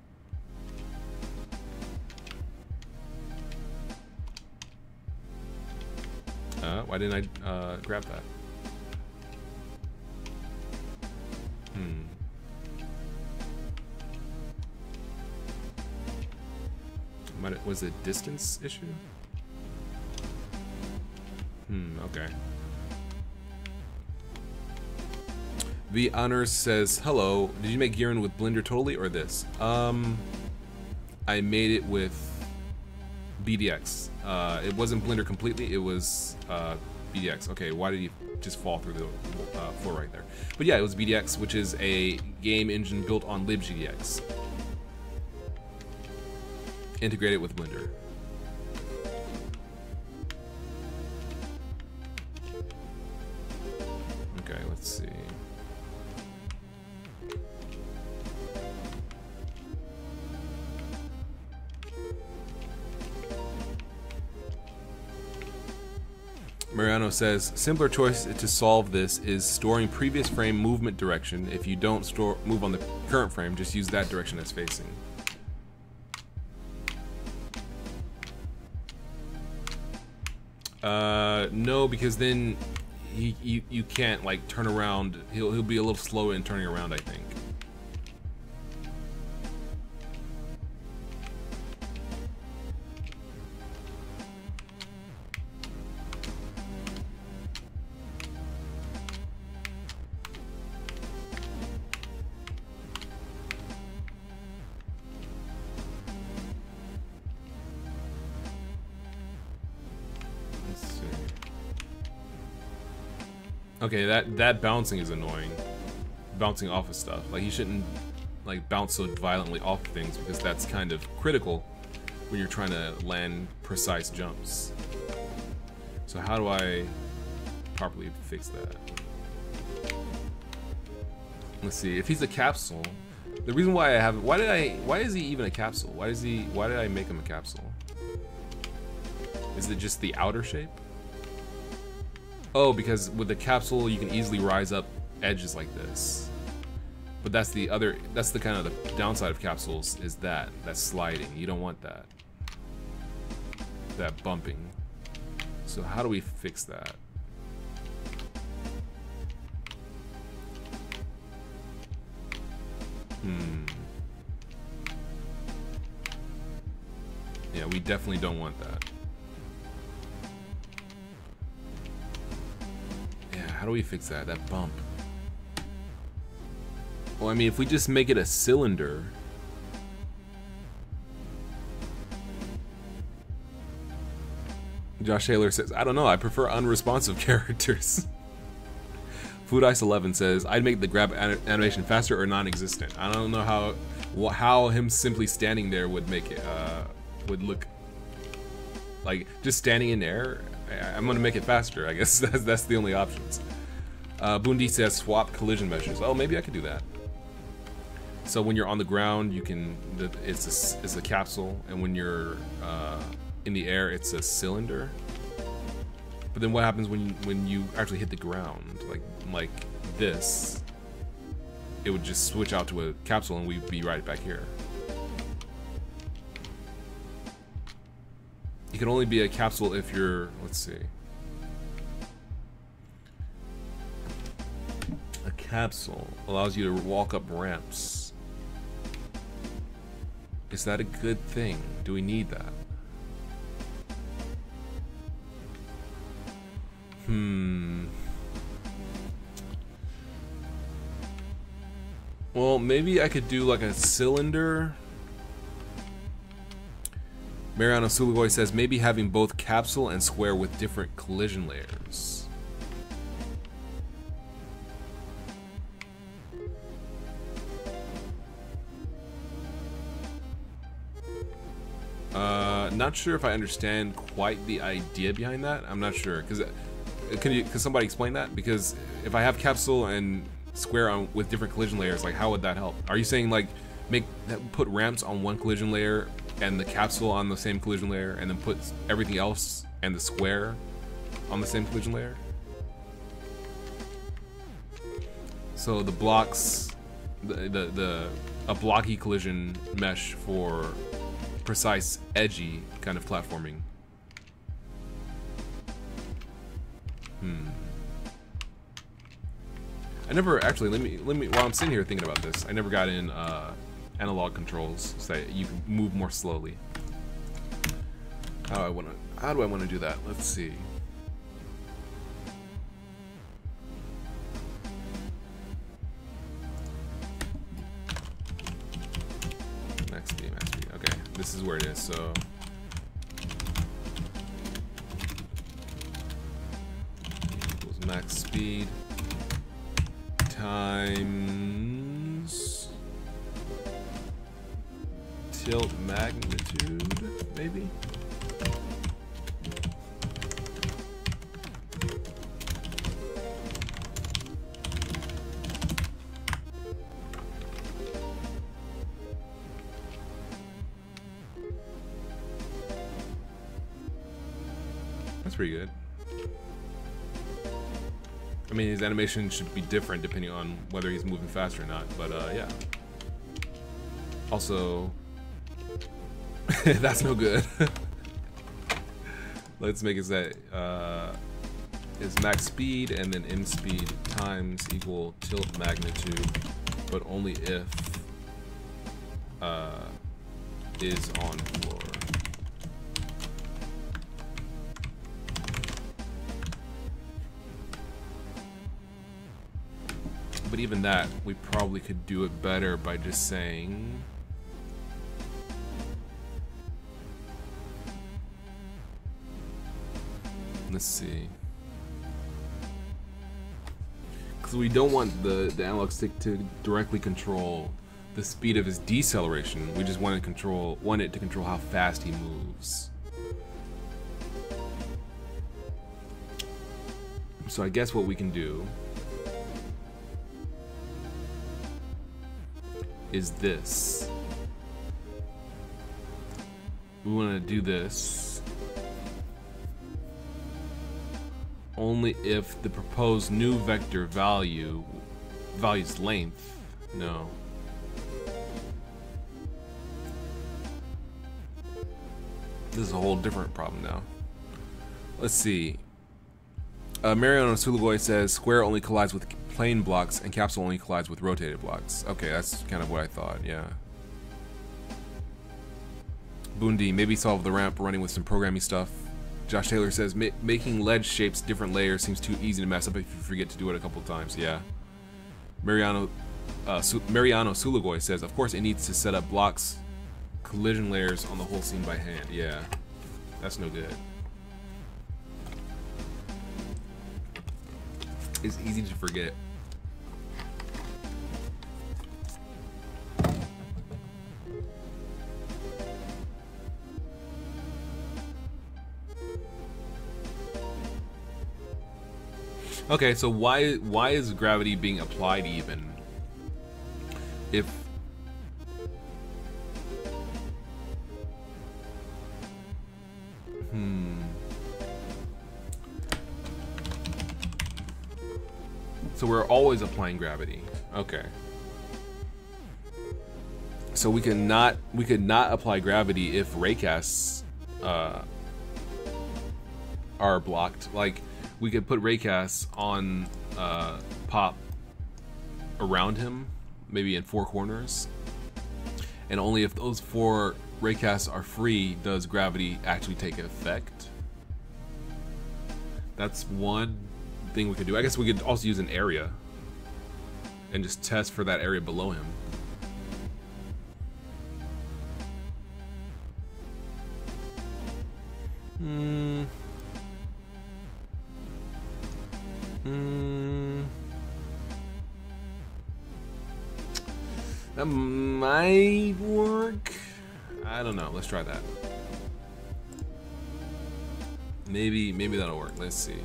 Why didn't I grab that? Was it distance issue? Okay. The Honors says, hello, did you make Girin with Blender totally or this? I made it with BDX. It wasn't Blender completely, it was BDX. Okay, why did you just fall through the floor right there? But yeah, it was BDX, which is a game engine built on libgdx. Integrated with Blender. Okay, let's see. Mariano says, simpler choice to solve this is storing previous frame movement direction. If you don't move on the current frame, just use that direction as facing. No, because then you can't like turn around. He'll be a little slow in turning around, I think. Okay, that bouncing is annoying. Bouncing off of stuff. Like, you shouldn't like bounce so violently off of things because that's kind of critical when you're trying to land precise jumps. So how do I properly fix that? Let's see. If he's a capsule, the reason why I have why is he even a capsule? Why did I make him a capsule? Is it just the outer shape? Oh, because with the capsule you can easily rise up edges like this. But that's the kind of the downside of capsules is that sliding. You don't want that. That bumping. So how do we fix that? Yeah, we definitely don't want that. How do we fix that? That bump. Well, I mean, if we just make it a cylinder. Josh Taylor says, I don't know, I prefer unresponsive characters. Food Ice 11 says, I'd make the grab animation faster or non-existent. I don't know how him simply standing there would make it, would look like just standing in air. I'm gonna make it faster, I guess. That's the only options. Bundi says swap collision meshes. Oh, maybe I could do that. So when you're on the ground, you can. It's a capsule, and when you're in the air, it's a cylinder. But then what happens when you actually hit the ground, like this? It would just switch out to a capsule, and we'd be right back here. You can only be a capsule if you're, let's see. A capsule allows you to walk up ramps. Is that a good thing? Do we need that? Well, maybe I could do like a cylinder. Mariano Sulugoy says maybe having both capsule and square with different collision layers. Not sure if I understand quite the idea behind that. I'm not sure. Can somebody explain that? Because if I have capsule and square on with different collision layers, like how would that help? Are you saying like put ramps on one collision layer and the capsule on the same collision layer, and then put everything else and the square on the same collision layer? So the blocks, a blocky collision mesh for precise, edgy kind of platforming. I never actually. Let me. While I'm sitting here thinking about this, I never got in analog controls so that you can move more slowly. How do I want to do that? Let's see. Max speed. Okay, this is where it is. So equals max speed times tilt magnitude, maybe. That's pretty good. I mean, his animation should be different depending on whether he's moving fast or not, but yeah. Also, that's no good. Let's make it say is max speed and then m speed times equal tilt magnitude, but only if is on floor. But even that, we probably could do it better by just saying let's see, because we don't want the analog stick to directly control the speed of his deceleration. We just want it to control how fast he moves. So I guess what we can do is this. We want to do this only if the proposed new vector value's length. No. This is a whole different problem now. Let's see. Mariano Sulagoy says square only collides with plane blocks and capsule only collides with rotated blocks. Okay, that's kind of what I thought, yeah. Bundi, maybe solve the ramp running with some programming stuff. Josh Taylor says making ledge shapes different layers seems too easy to mess up if you forget to do it a couple times. Yeah. Mariano Sulagoy says, of course it needs to set up blocks, collision layers on the whole scene by hand. Yeah, that's no good. It's easy to forget. Okay, so why is gravity being applied even if so we're always applying gravity. Okay. So we could not apply gravity if raycasts are blocked. Like we could put raycasts on Pop around him, maybe in 4 corners, and only if those 4 raycasts are free does gravity actually take effect. That's one thing we could do. I guess we could also use an area and just test for that area below him. That might work. I don't know. Let's try that. Maybe that'll work. Let's see.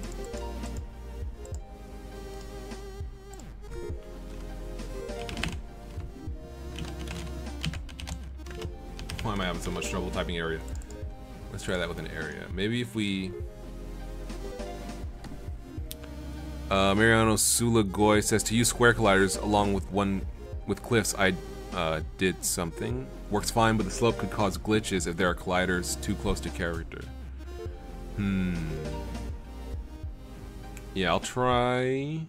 Why am I having so much trouble typing area? Let's try that with an area. Maybe if we... Mariano Sulagoy says to use square colliders along with cliffs. I did something. Works fine, but the slope could cause glitches if there are colliders too close to character. Yeah, I'll try.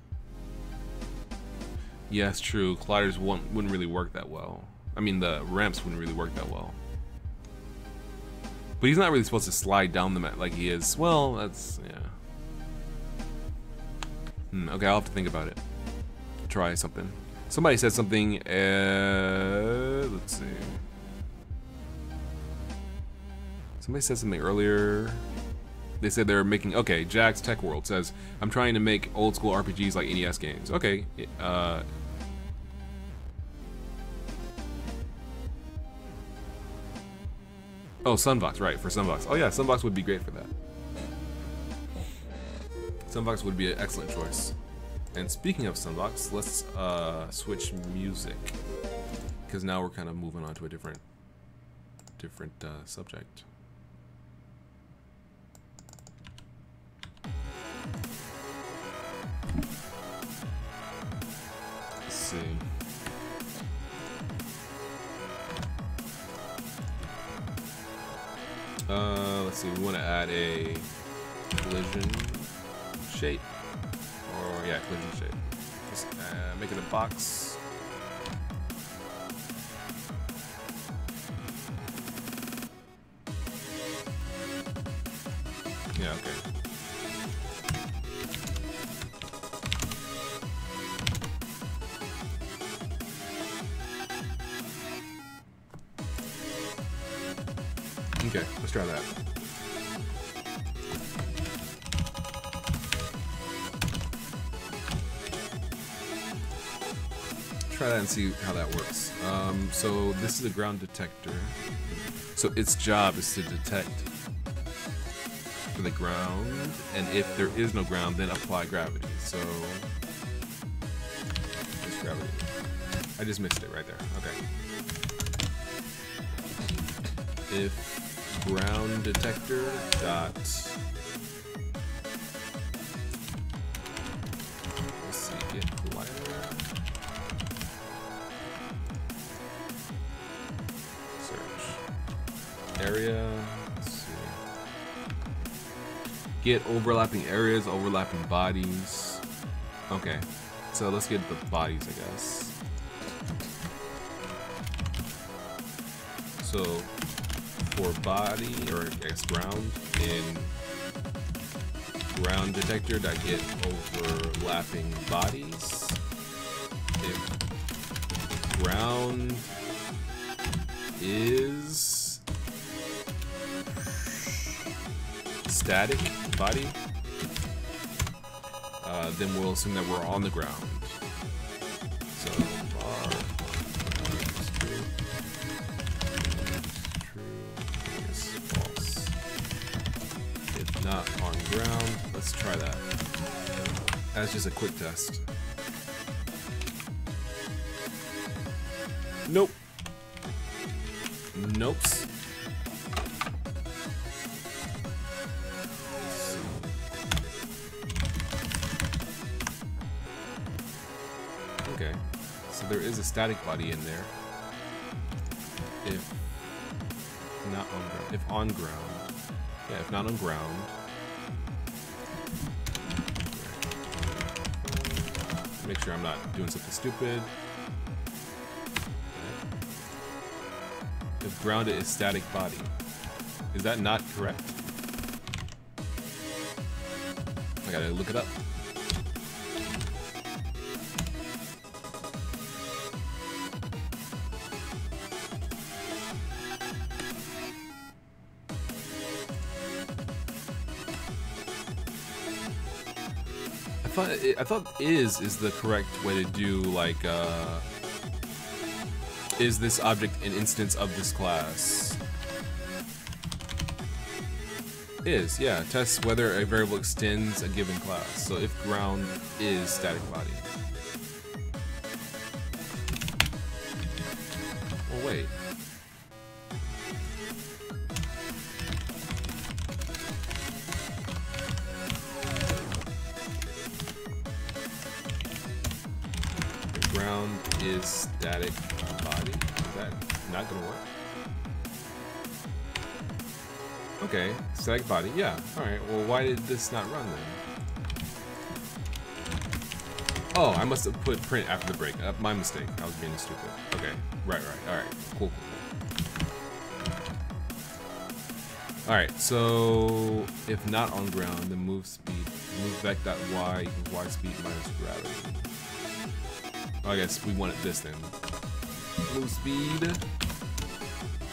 Yes, true. Colliders wouldn't really work that well. I mean, the ramps wouldn't really work that well. But he's not really supposed to slide down the map like he is. Well, that's, yeah. Okay, I'll have to think about it. Try something. Somebody said something, let's see. Somebody said something earlier. They said they're making, okay, Jack's Tech World says, I'm trying to make old school RPGs like NES games. Okay, oh, Sunbox, right, for Sunbox. Oh yeah, Sunbox would be great for that. Sunbox would be an excellent choice. And speaking of Sunbox, let's switch music. Because now we're kind of moving on to a different subject. Let's see. Let's see, we want to add a collision shape. Or, yeah, collision shape. Just make it a box. Yeah, okay. Okay, let's try that. Try that and see how that works. So this is a ground detector. So its job is to detect for the ground, and if there is no ground, then apply gravity. So there's gravity. I just missed it right there. Okay. If ground detector dot, let's see, get collider, search area, let's see, get overlapping areas, overlapping bodies. Okay, so let's get the bodies, I guess. So for body, or I guess ground, in ground detector that get overlapping bodies. If ground is static body, then we'll assume that we're on the ground. So bar is true. Not on ground. Let's try that. That's just a quick test. Nope. Nopes. Okay. So there is a static body in there. If not on ground. If on ground. Yeah, if not on ground. Make sure I'm not doing something stupid. If grounded is static body. Is that not correct? I gotta look it up. I thought is the correct way to do, like, is this object an instance of this class? Is, yeah, tests whether a variable extends a given class. So if ground is static body. Oh wait. Ground is static body. Is that not gonna work? Okay, static body. Yeah. All right. Well, why did this not run then? Oh, I must have put print after the break. My mistake. I was being stupid. Okay. Right. All right. Cool. Alright, so if not on ground, then move speed. Move vec.y equals y speed minus gravity. Oh, I guess we wanted this then. Move speed.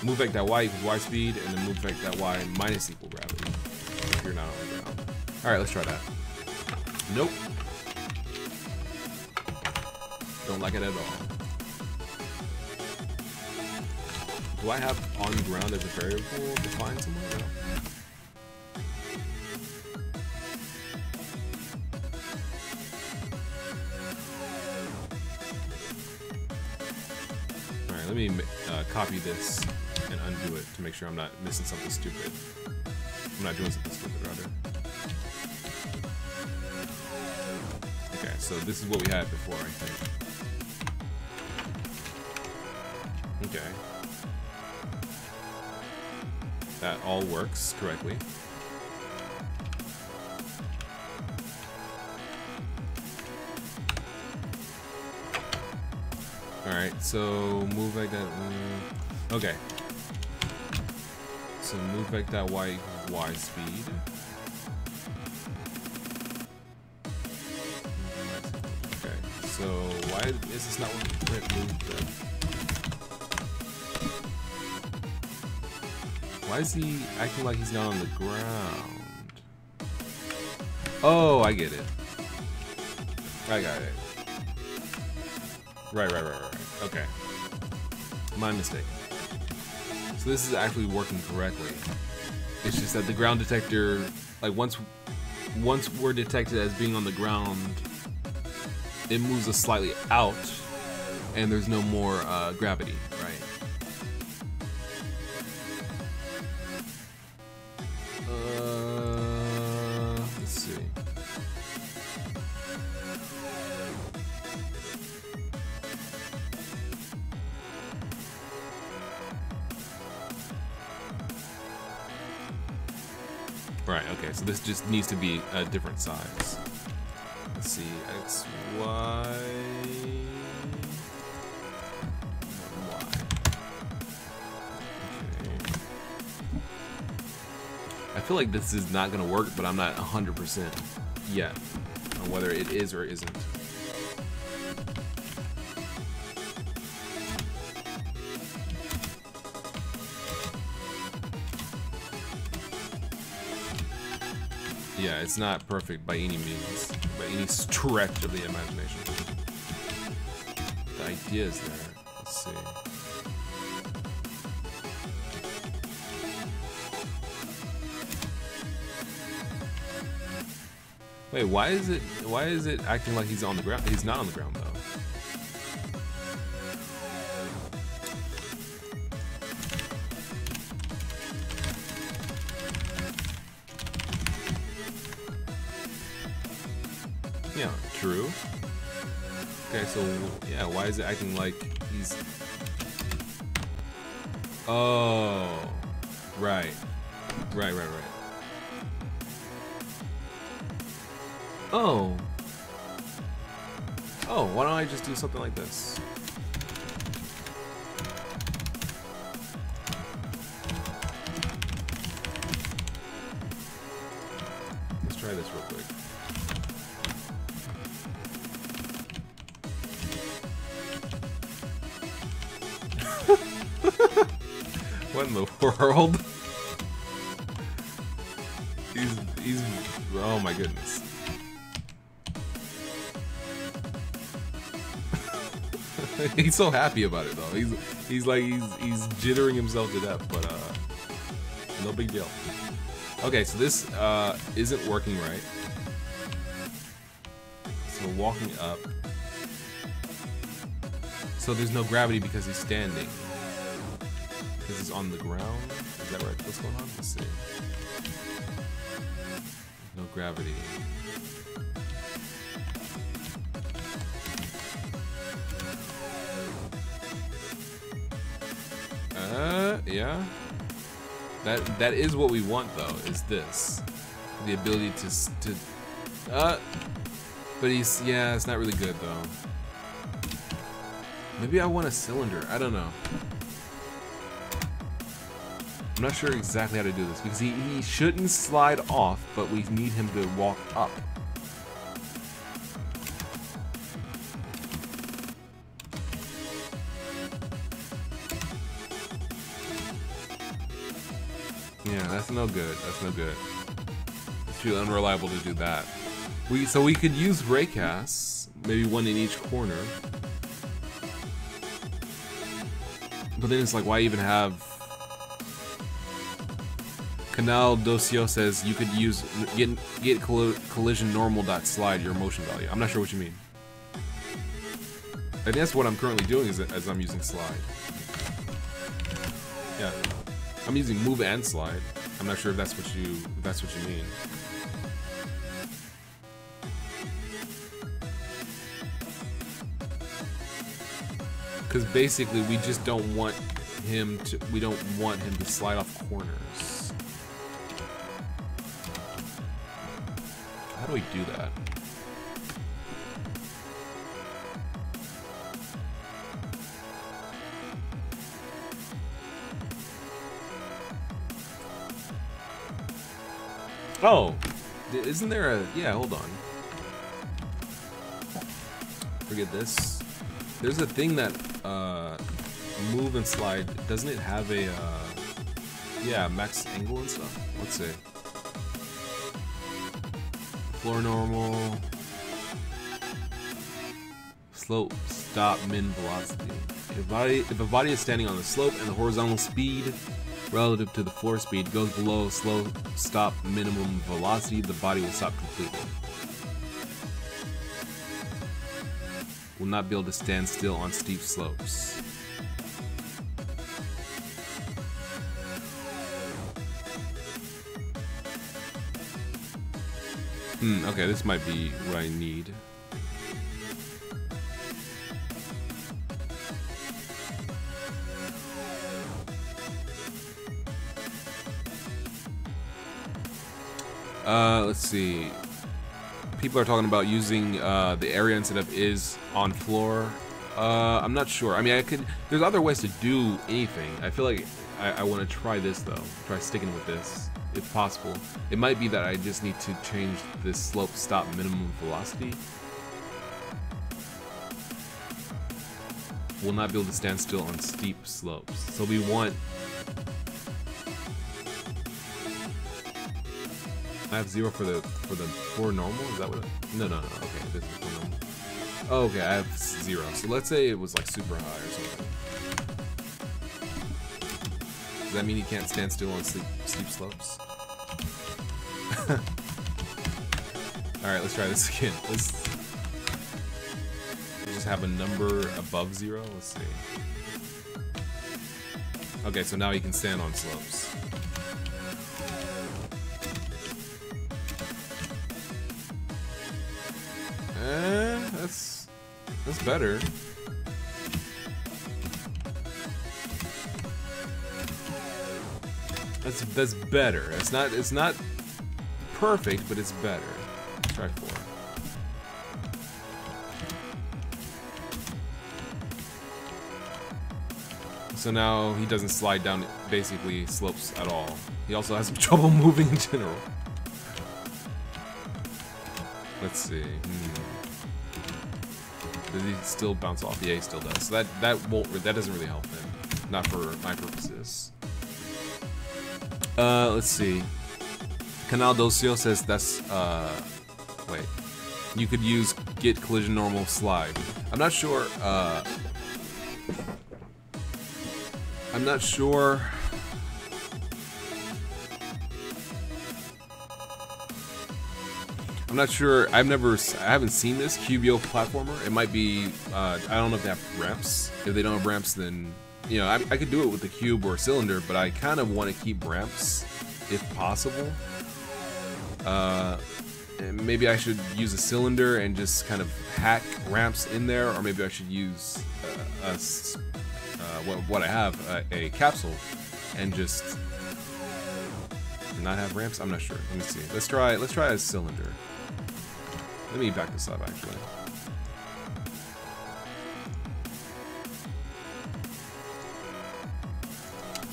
Move vec.y equals y speed, and then move vec.y minus equal gravity. If you're not on ground. Alright, let's try that. Nope. Don't like it at all. Do I have on ground as a variable defined somewhere? No. Alright, let me copy this and undo it to make sure I'm not missing something stupid. I'm not doing something stupid, rather. Okay, so this is what we had before, I think. Okay. That all works correctly. Alright, so move like that. Okay. So move vec.y equals y speed. Okay, so why is this not working? Why is he acting like he's not on the ground? Oh, I get it. I got it. Right. Okay. My mistake. So this is actually working correctly. It's just that the ground detector, like once we're detected as being on the ground, it moves us slightly out, and there's no more gravity, right? Let's see. Right, okay, so this just needs to be a different size. Let's see, X, Y, Y. Okay. I feel like this is not gonna work, but I'm not 100% yet on whether it is or isn't. Yeah, it's not perfect by any means, by any stretch of the imagination. The idea is there. Let's see. Wait, why is it acting like he's on the ground? He's not on the ground though. Yeah, true. Okay, so yeah, why is it acting like he's... Oh, right. Oh, why don't I just do something like this? Let's try this real quick. What in the world? He's oh my goodness. He's so happy about it though. He's jittering himself to death, but no big deal. Okay, so this isn't working right. So walking up. So there's no gravity because he's standing. Because he's on the ground. Is that right? What's going on? Let's see. No gravity. Yeah. That is what we want though, is this. The ability to but he's, yeah, it's not really good though. Maybe I want a cylinder, I don't know. I'm not sure exactly how to do this because he shouldn't slide off, but we need him to walk up. Yeah, that's no good. That's no good. It's too unreliable to do that. So we could use raycasts, maybe one in each corner. But then it's like, why even have... Canal Docio says you could use get collision normal dot slide your motion value. I'm not sure what you mean. I think that's what I'm currently doing as I'm using slide. Yeah, I'm using move and slide. I'm not sure if that's what you mean. Because basically we just don't want him to slide off corners. How do we do that? Oh, isn't there a... Yeah, hold on. Forget this. There's a thing that move and slide. Doesn't it have a yeah, max angle and stuff? Let's see. Floor normal. Slope, stop, min velocity. If a body is standing on the slope and the horizontal speed relative to the floor speed goes below slow stop minimum velocity, the body will stop completely. Will not be able to stand still on steep slopes. Okay, this might be what I need. Let's see. People are talking about using the area instead of is on floor. I'm not sure. I mean, there's other ways to do anything. I feel like I want to try this though. Try sticking with this, if possible. It might be that I just need to change this slope stop minimum velocity. Will not be able to stand still on steep slopes. So we want... I have 0 for the floor normal. Is that what? No. Okay, this is floor normal. Oh, okay, I have 0. So let's say it was like super high or something. Does that mean he can't stand still on steep slopes? All right, let's try this again. Let's just have a number above 0. Let's see. Okay, so now he can stand on slopes. That's better. That's better. It's not perfect, but it's better. Let's try 4. So now he doesn't slide down basically slopes at all. He also has trouble moving in general. Let's see. Does he still bounce off? Yeah, he still does. So that doesn't really help him. Not for my purposes. Let's see. Canal Docio says that's wait. You could use get collision normal slide. I'm not sure I'm not sure. I'm not sure. I haven't seen this Cubio platformer. It might be. I don't know if they have ramps. If they don't have ramps, then you know I could do it with the cube or cylinder. But I kind of want to keep ramps, if possible. And maybe I should use a cylinder and just kind of hack ramps in there, or maybe I should use what I have, a capsule, and just not have ramps. I'm not sure. Let me see. Let's try a cylinder. Let me back this up, actually.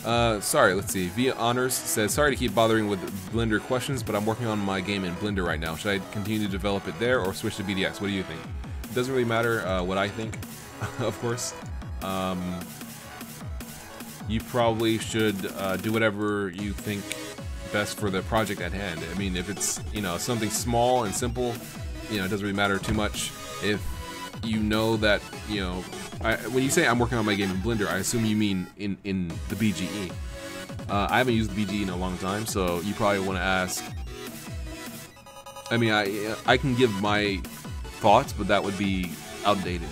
Sorry, let's see. Via Honors says, sorry to keep bothering with Blender questions, but I'm working on my game in Blender right now. Should I continue to develop it there or switch to BDX? What do you think? It doesn't really matter what I think, of course. You probably should do whatever you think best for the project at hand. I mean, if it's, you know, something small and simple, you know, it doesn't really matter too much. If you know that, you know, when you say I'm working on my game in Blender, I assume you mean in the BGE. I haven't used the BGE in a long time, so you probably want to ask. I mean, I can give my thoughts, but that would be outdated.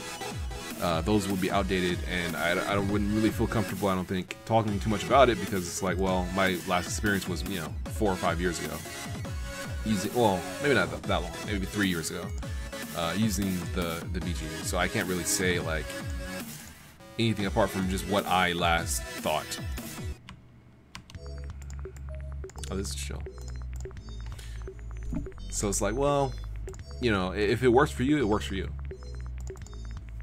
Those would be outdated, and I wouldn't really feel comfortable, I don't think, talking too much about it, because it's like, well, my last experience was, you know, 4 or 5 years ago. Well, maybe not that long, maybe 3 years ago, using the BGE. So I can't really say, like, anything apart from just what I last thought. Oh, this is chill. So it's like, well, you know, if it works for you, it works for you.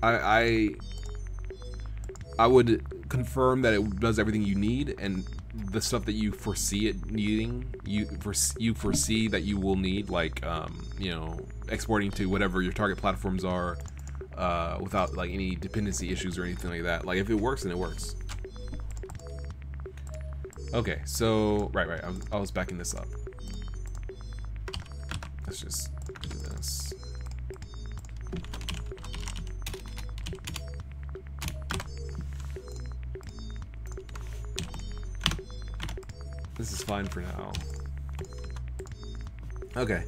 I would confirm that it does everything you need, and the stuff that you foresee it needing, you foresee that you will need, like you know, exporting to whatever your target platforms are, without like any dependency issues or anything like that. Like, if it works, then it works. Okay, so right, I was backing this up. Let's just do this. This is fine for now. Okay,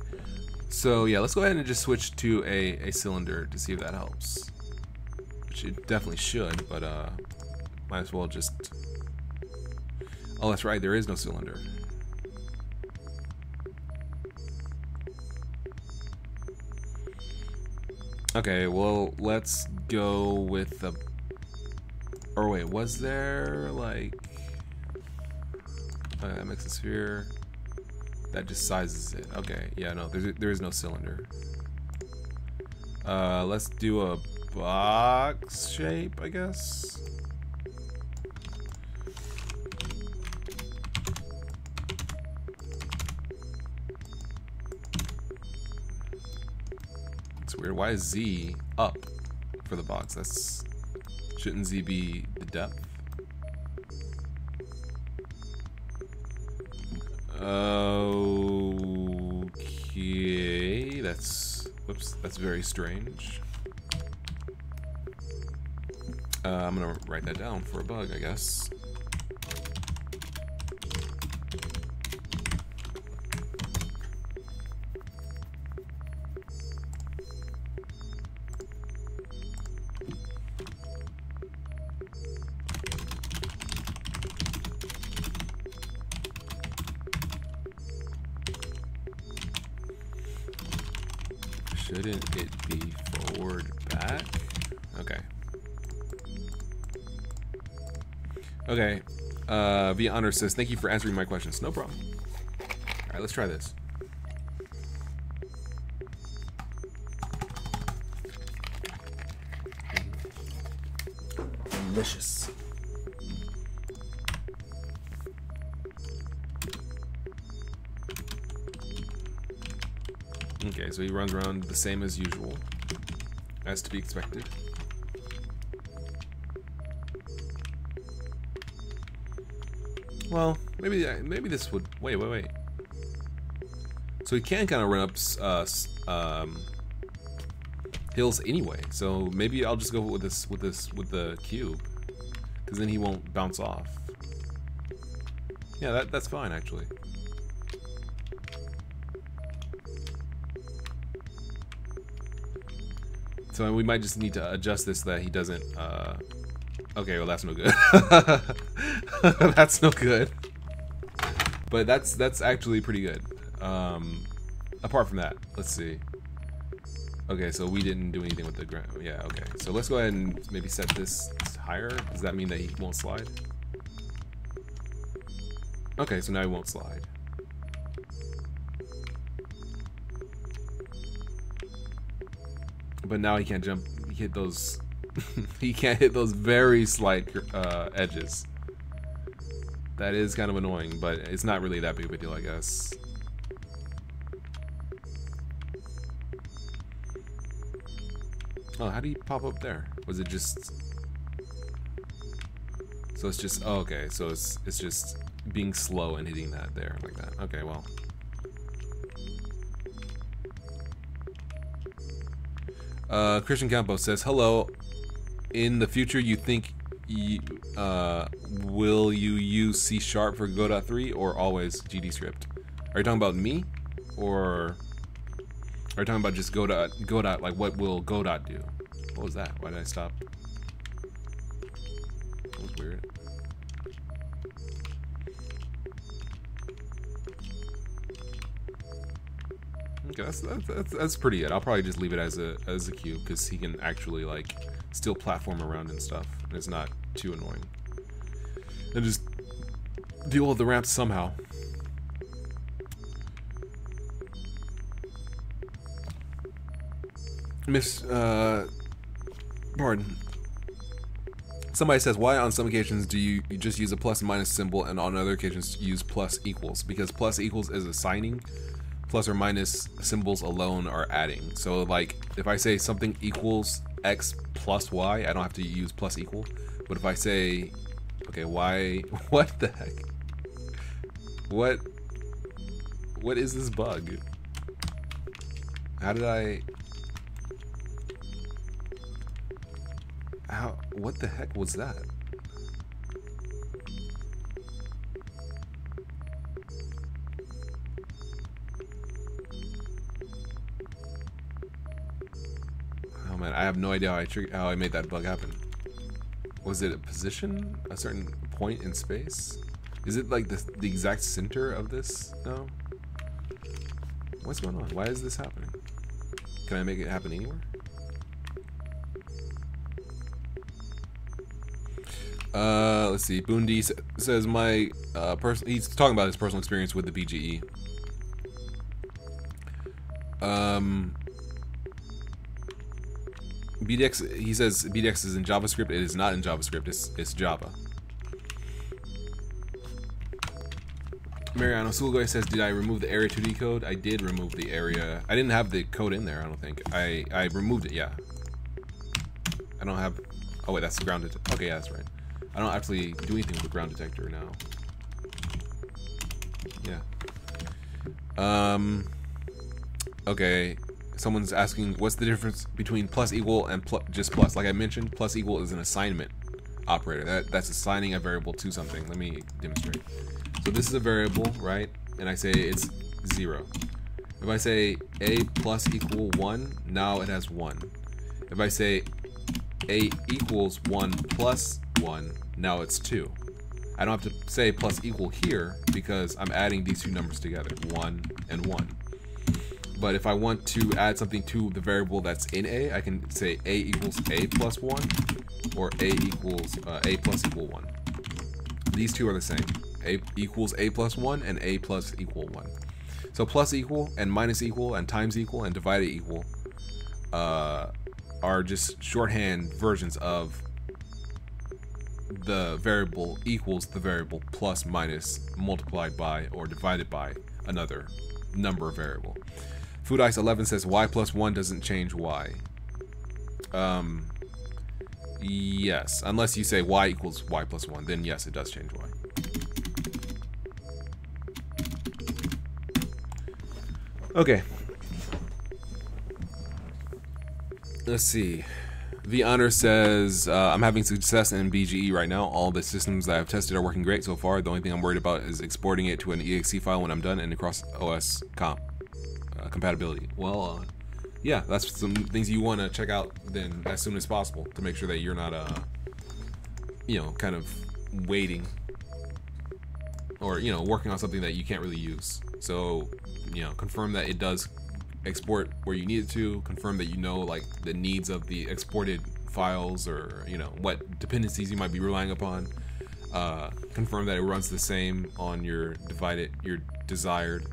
so yeah, let's go ahead and just switch to a cylinder to see if that helps. Which it definitely should, but might as well just. Oh, that's right, there is no cylinder. Okay, well, let's go with the. Or wait, was there like? That makes a sphere. That just sizes it. Okay, yeah, no, there is no cylinder. Let's do a box shape, I guess. It's weird. Why is Z up for the box? Shouldn't Z be the depth? Okay, that's very strange. I'm gonna write that down for a bug, I guess. Shouldn't it be forward back? Okay. Okay. Via Honor says, thank you for answering my questions. No problem. Alright, let's try this. Delicious. Okay, so he runs around the same as usual, as to be expected. Well, maybe this would wait. So he can kind of run up hills anyway. So maybe I'll just go with the cube, because then he won't bounce off. Yeah, that's fine actually. So we might just need to adjust this so that he doesn't, okay, well that's no good. That's no good. But that's actually pretty good. Apart from that, let's see. Okay, so we didn't do anything with the ground. Yeah, okay. So let's go ahead and maybe set this higher. Does that mean that he won't slide? Okay, so now he won't slide. But now he can't jump. He hit those. He can't hit those very slight edges. That is kind of annoying, but it's not really that big of a deal, I guess. Oh, how do you pop up there? Was it just... So it's just... Oh, okay, so it's just being slow and hitting that there, like that. Okay, well. Christian Campo says, hello. In the future, you think... will you use C# for Godot 3 or always GDScript? Are you talking about me? Or... Are you talking about just Godot, like what will Godot do? What was that? Why did I stop? That was weird. Okay, that's pretty it. I'll probably just leave it as a cube because he can actually like still platform around and stuff, and it's not too annoying. And just deal with the ramps somehow. Pardon. Somebody says, why on some occasions do you just use a plus and minus symbol and on other occasions use plus equals? Because plus equals is assigning, plus or minus symbols alone are adding. So like, if I say something equals x plus y, I don't have to use plus equal. But if I say, okay, y, what the heck? What is this bug? How did I... What the heck was that? Oh man, I have no idea how I made that bug happen. Was it a position? A certain point in space? Is it like the exact center of this? No? What's going on? Why is this happening? Can I make it happen anywhere? Let's see. Boondy says my he's talking about his personal experience with the BGE. BDX. He says BDX is in JavaScript. It is not in JavaScript. It's Java. Mariano Sulgoy says, did I remove the area 2D code? I did remove the area. I didn't have the code in there. I don't think. I removed it. Yeah. I don't have. Oh wait, that's the ground detector. Okay, yeah, that's right. I don't actually do anything with the ground detector now. Yeah. Okay. Someone's asking, what's the difference between plus equal and just plus? Like I mentioned, plus equal is an assignment operator. That's assigning a variable to something. Let me demonstrate. So this is a variable, right? And I say it's 0. If I say a plus equal 1, now it has 1. If I say a equals 1 plus 1, now it's 2. I don't have to say plus equal here because I'm adding these two numbers together, 1 and 1. But if I want to add something to the variable that's in a, I can say a equals a plus 1 or a equals a plus equal 1. These two are the same. A equals a plus 1 and a plus equal 1. So plus equal and minus equal and times equal and divided equal are just shorthand versions of the variable equals the variable plus minus multiplied by or divided by another number variable. Food Ice 11 says y plus 1 doesn't change y. Yes, unless you say y equals y plus 1, then yes, it does change y. Okay. Let's see. The Honor says, I'm having success in BGE right now. All the systems that I've tested are working great so far. The only thing I'm worried about is exporting it to an exe file when I'm done and across OS compatibility. Well, yeah, that's some things you want to check out then as soon as possible to make sure that you're not, you know, kind of waiting or, you know, working on something that you can't really use. So, you know, confirm that it does export where you need it to, confirm that you know like the needs of the exported files or, you know, what dependencies you might be relying upon. Confirm that it runs the same on your desired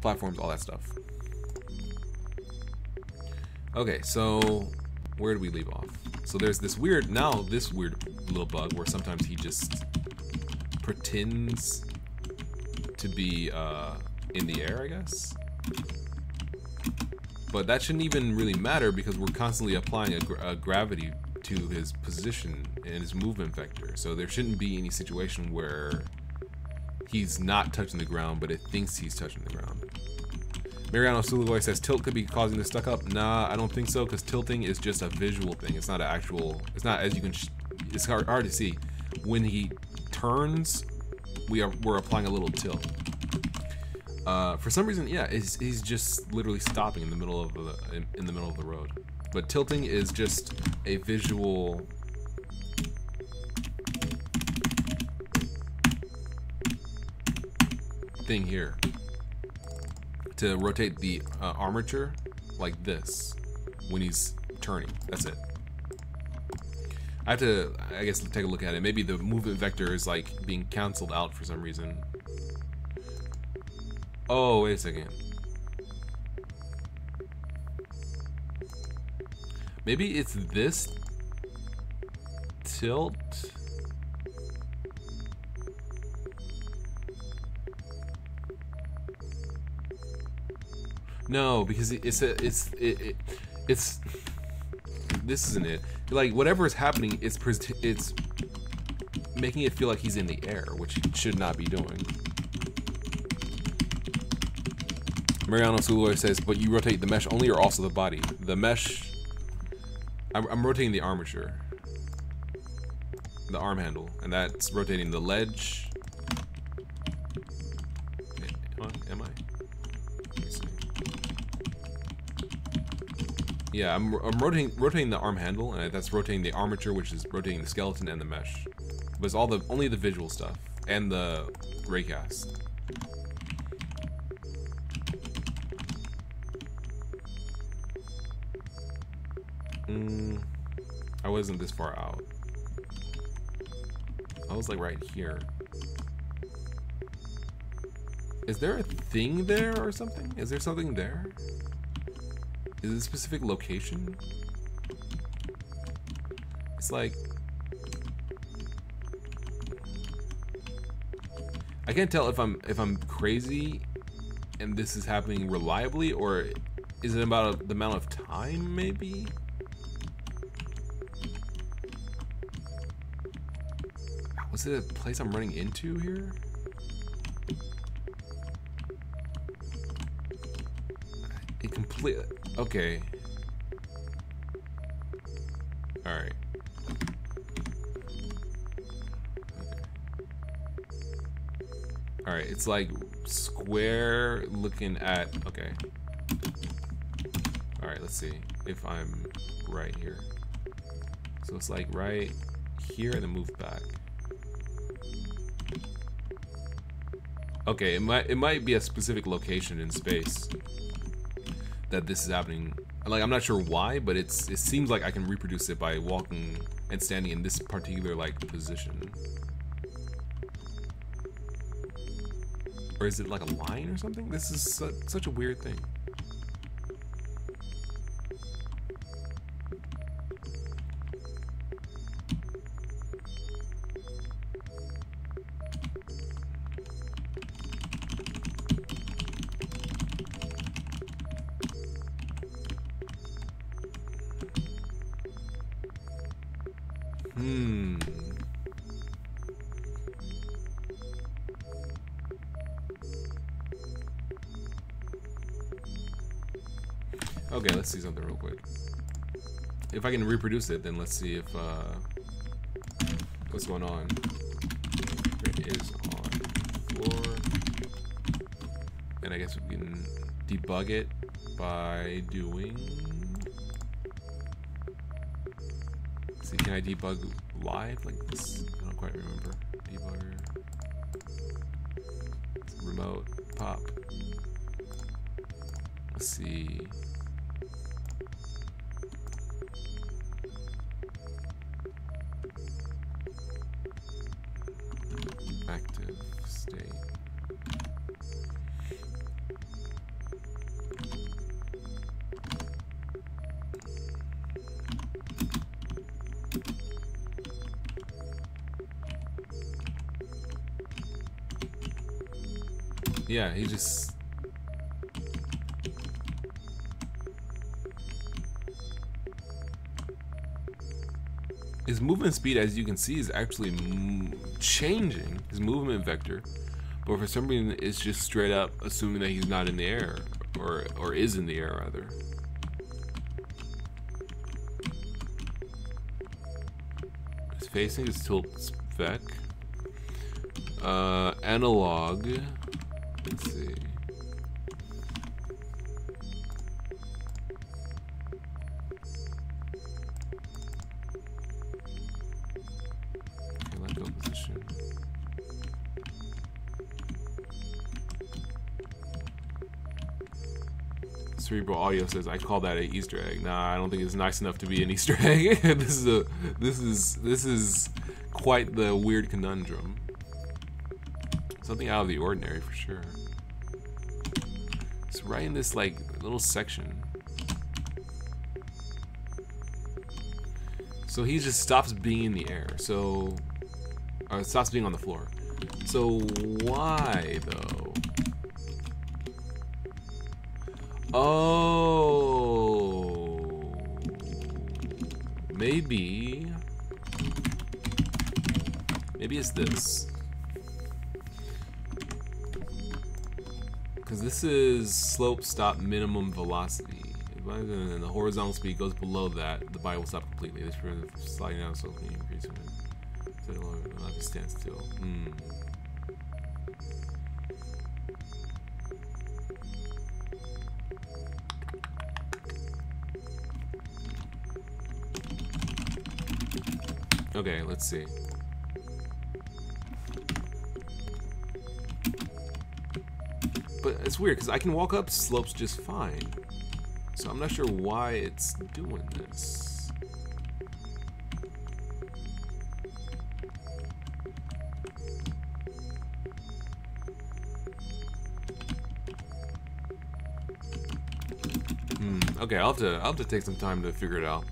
platforms, all that stuff. Okay, so where do we leave off? So there's this weird little bug where sometimes he just pretends to be in the air, I guess. But that shouldn't even really matter because we're constantly applying a gravity to his position and his movement vector. So there shouldn't be any situation where he's not touching the ground, but it thinks he's touching the ground. Mariano Sulugoy says tilt could be causing the stuck up. Nah, I don't think so, because tilting is just a visual thing. It's not an actual. It's not as you can. It's hard to see. When he turns, we're applying a little tilt. For some reason, yeah, he's just literally stopping in the middle of the road. But tilting is just a visual thing here to rotate the armature like this when he's turning. That's it. I have to, I guess, take a look at it. Maybe the movement vector is like being canceled out for some reason. Oh, wait a second. Maybe it's this tilt. No, because it's this isn't it. Like whatever is happening, it's making it feel like he's in the air, which he should not be doing. Mariano Suloy says, but you rotate the mesh only or also the body? The mesh, I'm rotating the armature, the arm handle, and that's rotating the ledge. Am I? Let me see. Yeah, I'm rotating the arm handle, and that's rotating the armature, which is rotating the skeleton and the mesh. But it's only the visual stuff and the raycast. I wasn't this far out. I was like right here. Is there a thing there or something? Is there something there? Is it a specific location? It's like I can't tell if I'm crazy and this is happening reliably, or is it about the amount of time maybe? Was it a place I'm running into here? It completely... Okay. Alright. Okay. Alright, it's like square looking at... Okay. Alright, let's see if I'm right here. So it's like right here and then move back. Okay, it might be a specific location in space that this is happening. Like, I'm not sure why, but it seems like I can reproduce it by walking and standing in this particular like position. Or is it like a line or something? This is such a weird thing. Okay, let's see something real quick. If I can reproduce it, then let's see if what's going on. It is on floor, and I guess we can debug it by doing. See, can I debug live like this? I don't quite remember. Debugger, remote, pop. Let's see. Active state. Yeah, he just... His movement speed, as you can see, is actually changing his movement vector, but for some reason it's just straight up assuming that he's not in the air, or is in the air rather. His facing is tilt spec. Analog. Let's see. Let go position. Cerebral Audio says, I call that an Easter egg. Nah, I don't think it's nice enough to be an Easter egg. This is quite the weird conundrum. Something out of the ordinary for sure. It's right in this like little section. So he just stops being in the air. So, or stops being on the floor. So why though? Oh, maybe it's this. Because this is slope stop minimum velocity. And the horizontal speed goes below that, the body will stop completely. This prevents sliding down, so can increase it. So it'll not be stand still. Okay, let's see. But it's weird because I can walk up slopes just fine. So I'm not sure why it's doing this. Okay, I'll have to take some time to figure it out.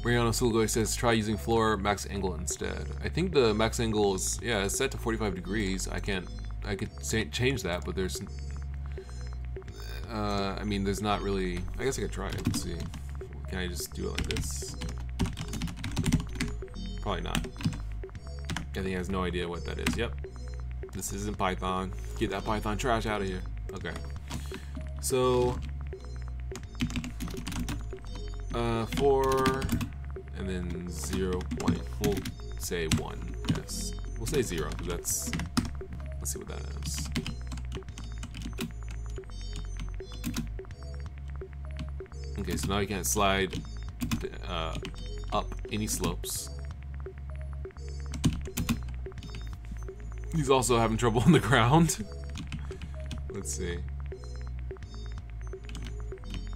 Mariano Sulgoy says try using floor max angle instead. I think the max angle is, yeah, it's set to 45 degrees. I could change that, but there's I mean there's not really, I guess I could try it. Let's see. Can I just do it like this? Probably not. I think he has no idea what that is. Yep. This isn't Python. Get that Python trash out of here. Okay. So 4 and then 0. We'll say 1. Yes. We'll say 0. That's, let's see what that is. Okay, so now you can't slide up any slopes. He's also having trouble on the ground. Let's see.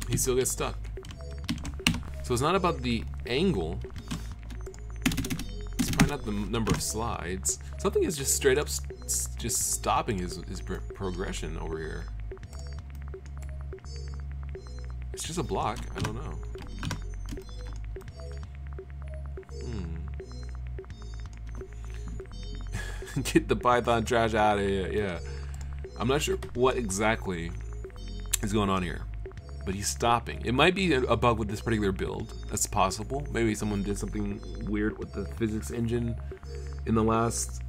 He still gets stuck. So it's not about the angle. It's probably not the number of slides. Something is just straight up just stopping his progression over here. It's just a block. I don't know. Get the Python trash out of here. Yeah. I'm not sure what exactly is going on here, but he's stopping. It might be a bug with this particular build. That's possible. Maybe someone did something weird with the physics engine in the last,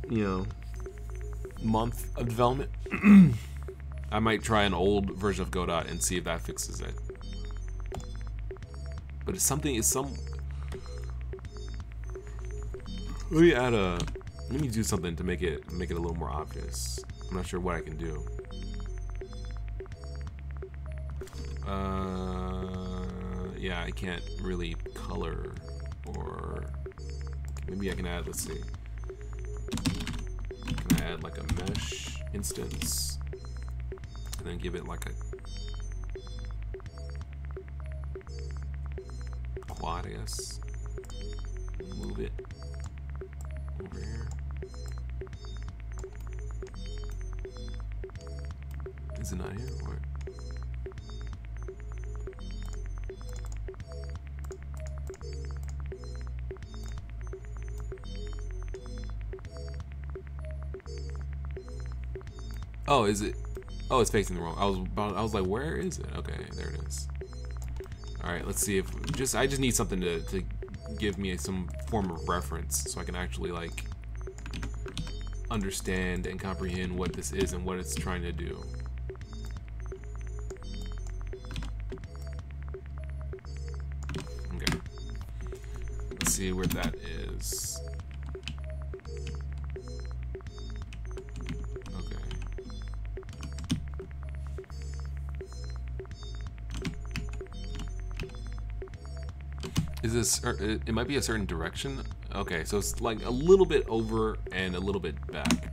month of development. I might try an old version of Godot and see if that fixes it. But it's something. Let me do something to make it a little more obvious. I'm not sure what I can do. Yeah, I can't really color, or maybe I can add, let's see. Can I add like a mesh instance and then give it like a quad, I guess. Move it over here. Is it not here? Or? Oh, is it? Oh, it's facing the wrong. I was like, where is it? Okay, there it is. All right, let's see if I just need something to give me some form of reference so I can actually like understand and comprehend what this is and what it's trying to do. Okay. Let's see where that is. Is this, it might be a certain direction. Okay, so it's like a little bit over and a little bit back.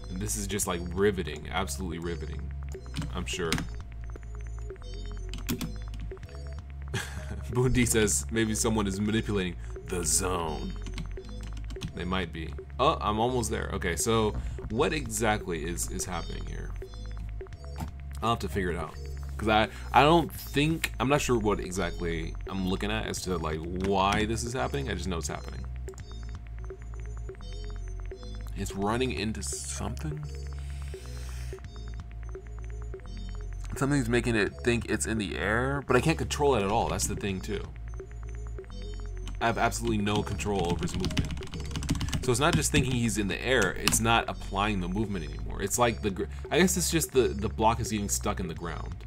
And this is just like riveting, absolutely riveting, I'm sure. Bundy says maybe someone is manipulating the zone. They might be. Oh, I'm almost there. Okay, so what exactly is happening here? I'll have to figure it out. Because I'm not sure what exactly I'm looking at as to like why this is happening. I just know it's happening. It's running into something. Something's making it think it's in the air, but I can't control it at all. That's the thing too. I have absolutely no control over his movement. So it's not just thinking he's in the air, it's not applying the movement anymore. It's like I guess it's just the block is getting stuck in the ground.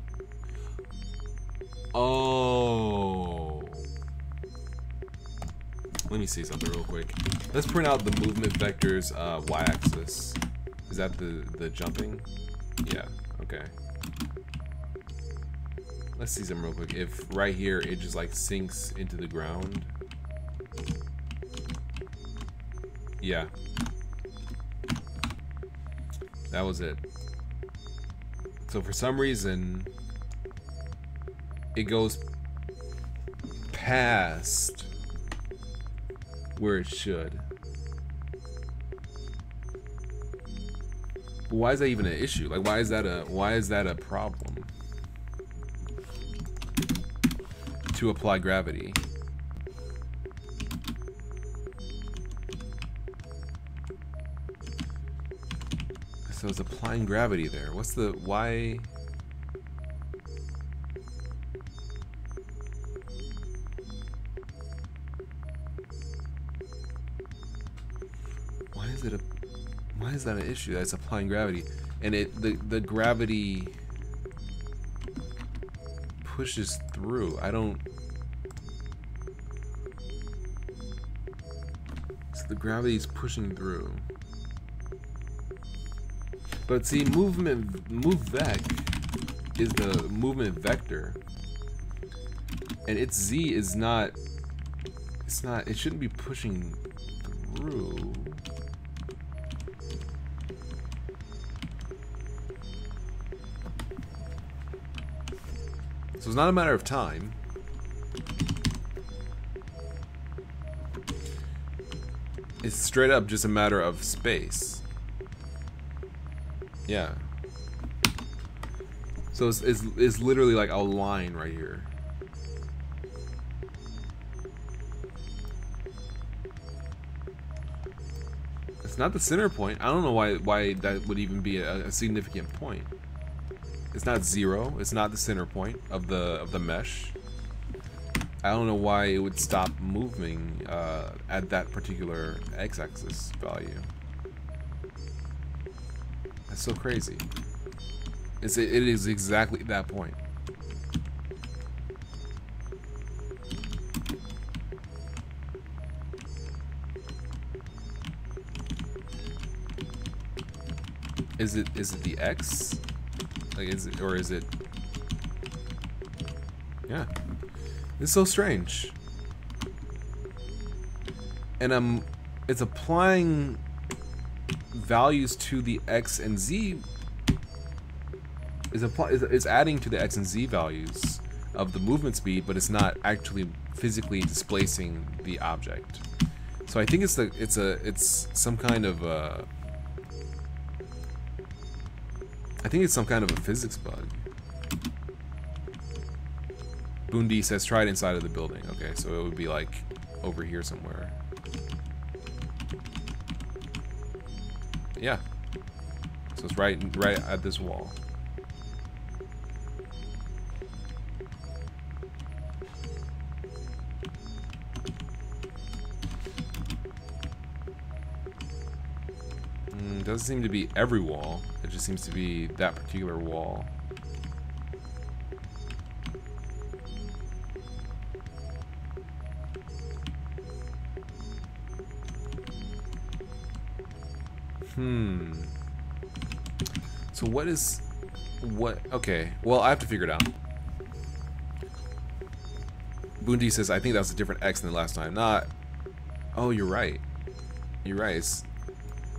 Oh. Let me see something real quick. Let's print out the movement vector's y-axis. Is that the jumping? Yeah, okay. Let's see something real quick. If right here it just like sinks into the ground. Yeah. That was it. So for some reason it goes past where it should. But why is that even an issue? Like why is that a problem? To apply gravity. So it's applying gravity there. What's the why? Why is that an issue? That's applying gravity, and the gravity pushes through. I don't. So the gravity's pushing through. But see, move vec is the movement vector, and its z is not. It's not. It shouldn't be pushing through. So it's not a matter of time. It's straight up just a matter of space. Yeah. So it's literally like a line right here. It's not the center point. I don't know why that would even be a significant point. It's not zero. It's not the center point of the mesh. I don't know why it would stop moving at that particular x-axis value. That's so crazy. It is exactly that point. Is it the x? Like is it, or is it? Yeah, it's so strange. And it's applying values to the x and z. Is adding to the x and z values of the movement speed, but it's not actually physically displacing the object. So I think it's some kind of I think it's some kind of a physics bug. Bundy says try it inside of the building. Okay, so it would be like over here somewhere. Yeah. So it's right at this wall. Doesn't seem to be every wall. It just seems to be that particular wall. So what? Okay. Well, I have to figure it out. Bundy says, I think that was a different X than the last time. Not. Oh, you're right. You're right.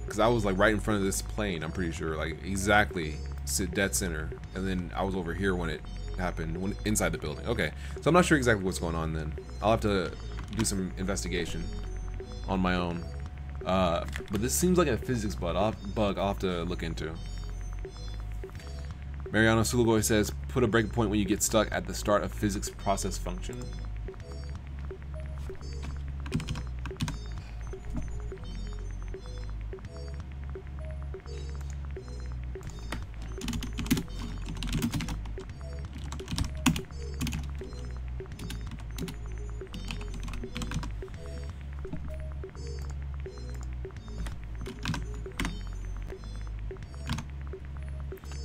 Because I was like right in front of this plane, I'm pretty sure. Like exactly dead center. And then I was over here when it happened, inside the building. Okay. So I'm not sure exactly what's going on then. I'll have to do some investigation on my own. But this seems like a physics bug I'll have to look into. Mariano Sulugoy says, put a breakpoint when you get stuck at the start of physics process function.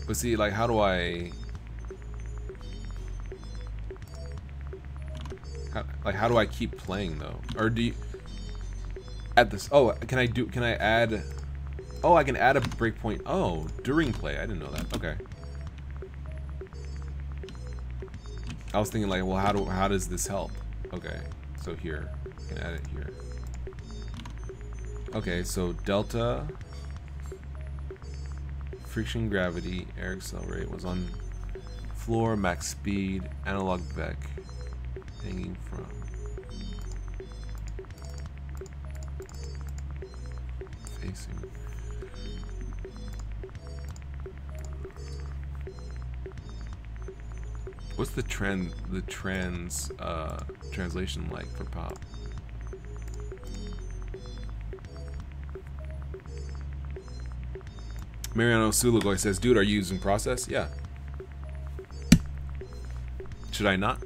But see, like, how do I keep playing though? Or do you at this? Oh, can I add? Oh, I can add a breakpoint. Oh, during play. I didn't know that. Okay. I was thinking like, well, how does this help? Okay, so here, I can add it here. Okay, so delta. Friction, gravity, air accelerate was on floor, max speed, analog vec, hanging from. Facing. What's the translation like for pop? Mariano Sulugoy says, dude, are you using process? Yeah. Should I not?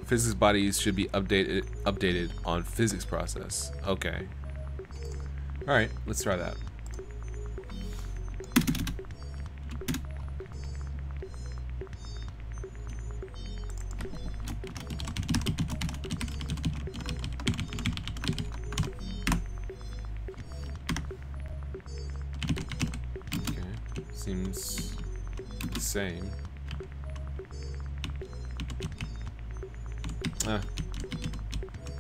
Physics bodies should be updated on physics process. Okay. All right, let's try that. Okay, seems the same.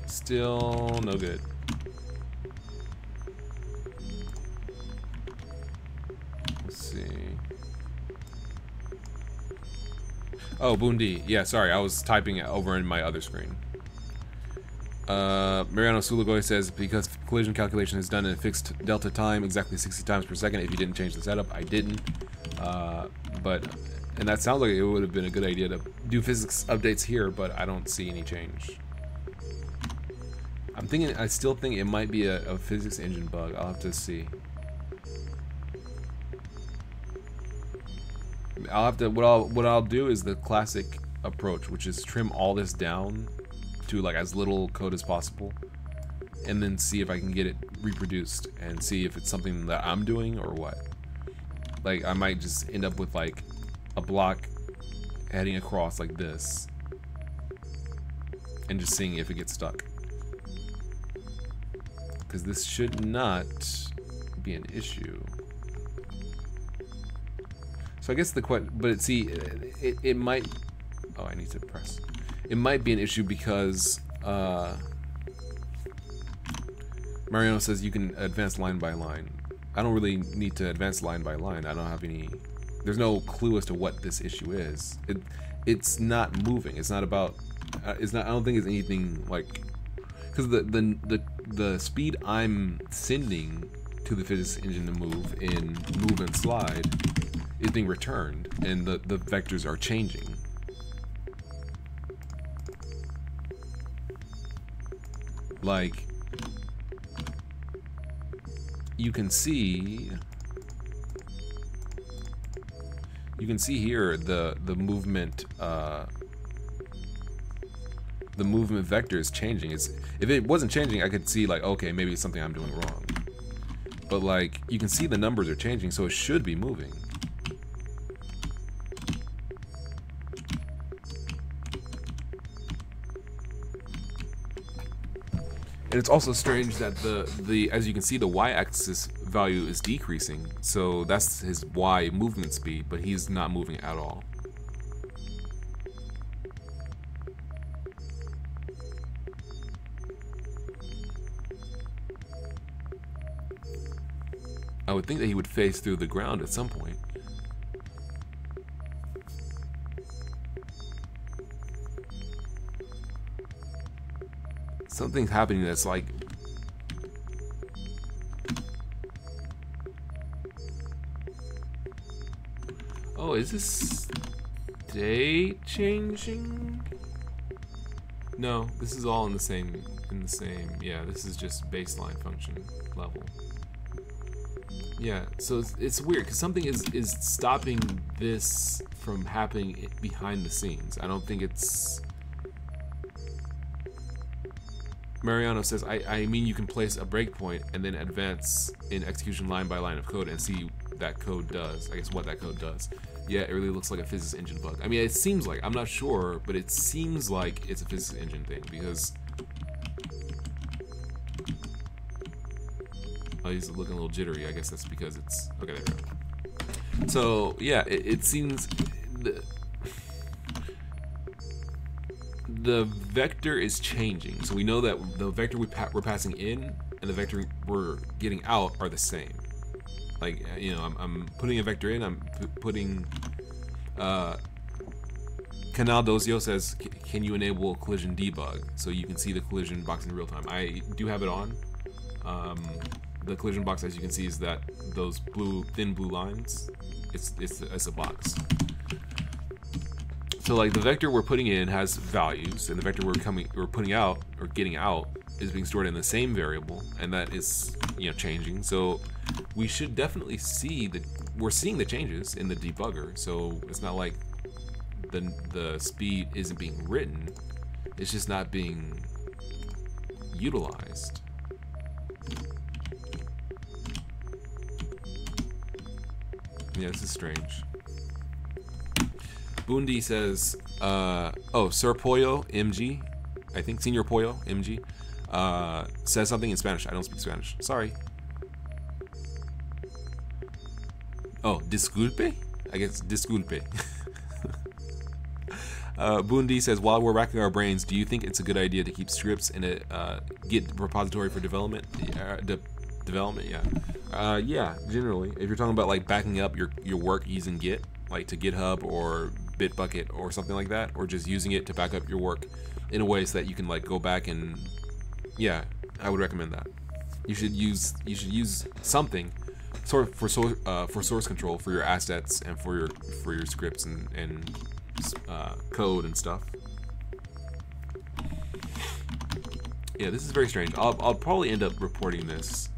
Still no good. Let's see. Oh, Bundi. Yeah, sorry, I was typing it over in my other screen. Mariano Sulugoy says, because collision calculation is done in a fixed delta time, exactly 60 times per second. If you didn't change the setup, I didn't. And that sounds like it would have been a good idea to do physics updates here, but I don't see any change. I still think it might be a physics engine bug. I'll have to see. What I'll do is the classic approach, which is trim all this down to like as little code as possible, and then see if I can get it reproduced and see if it's something that I'm doing or what. Like I might just end up with like a block heading across like this and just seeing if it gets stuck. Because this should not be an issue. So I guess but see, it might. Oh, I need to press. It might be an issue because Mariano says you can advance line by line. I don't really need to advance line by line. I don't have any. There's no clue as to what this issue is. It's not moving. It's not about. It's not. I don't think it's anything like. Because the speed I'm sending to the physics engine to move in move and slide is being returned, and the vectors are changing. Like, you can see here the movement vector is changing. If it wasn't changing, I could see like, okay, maybe it's something I'm doing wrong. But like, you can see the numbers are changing, so it should be moving. And it's also strange that the as you can see, the y-axis value is decreasing, so that's his y movement speed, but he's not moving at all. I would think that he would phase through the ground at some point. Something's happening that's like... Oh, is this state changing? No, this is all in the same, yeah, this is just baseline function level. Yeah, so it's weird, because something is stopping this from happening behind the scenes. I don't think it's... Mariano says, I mean, you can place a breakpoint and then advance in execution line by line of code and see that code does, I guess what that code does. Yeah, it really looks like a physics engine bug. I mean, it seems like, I'm not sure, but it seems like it's a physics engine thing, because... Oh, he's looking a little jittery. I guess that's because it's... Okay, there we go. So, yeah, it seems... The vector is changing. So we know that the vector we're passing in and the vector we're getting out are the same. Like, you know, I'm putting a vector in, I'm putting... Canal Dozio says, can you enable collision debug so you can see the collision box in real time? I do have it on. The collision box, as you can see, is that those thin blue lines. It's a box. So like the vector we're putting in has values, and the vector we're putting out or getting out is being stored in the same variable, and that is, you know, changing. So we should definitely see that we're seeing the changes in the debugger. So it's not like the speed isn't being written; it's just not being utilized. Yeah, this is strange. Bundi says, oh, Sir Pollo MG, I think Senior Pollo MG, says something in Spanish. I don't speak Spanish. Sorry. Oh, disculpe? I guess disculpe. Bundi says, while we're racking our brains, do you think it's a good idea to keep scripts in a Git repository for development? Development, yeah. Yeah, generally. If you're talking about like backing up your work using Git, like to GitHub or Bitbucket or something like that, or just using it to back up your work in a way so that you can like go back and, yeah, I would recommend that. You should use something sort of for source control for your assets and for your scripts and code and stuff. Yeah, this is very strange. I'll probably end up reporting this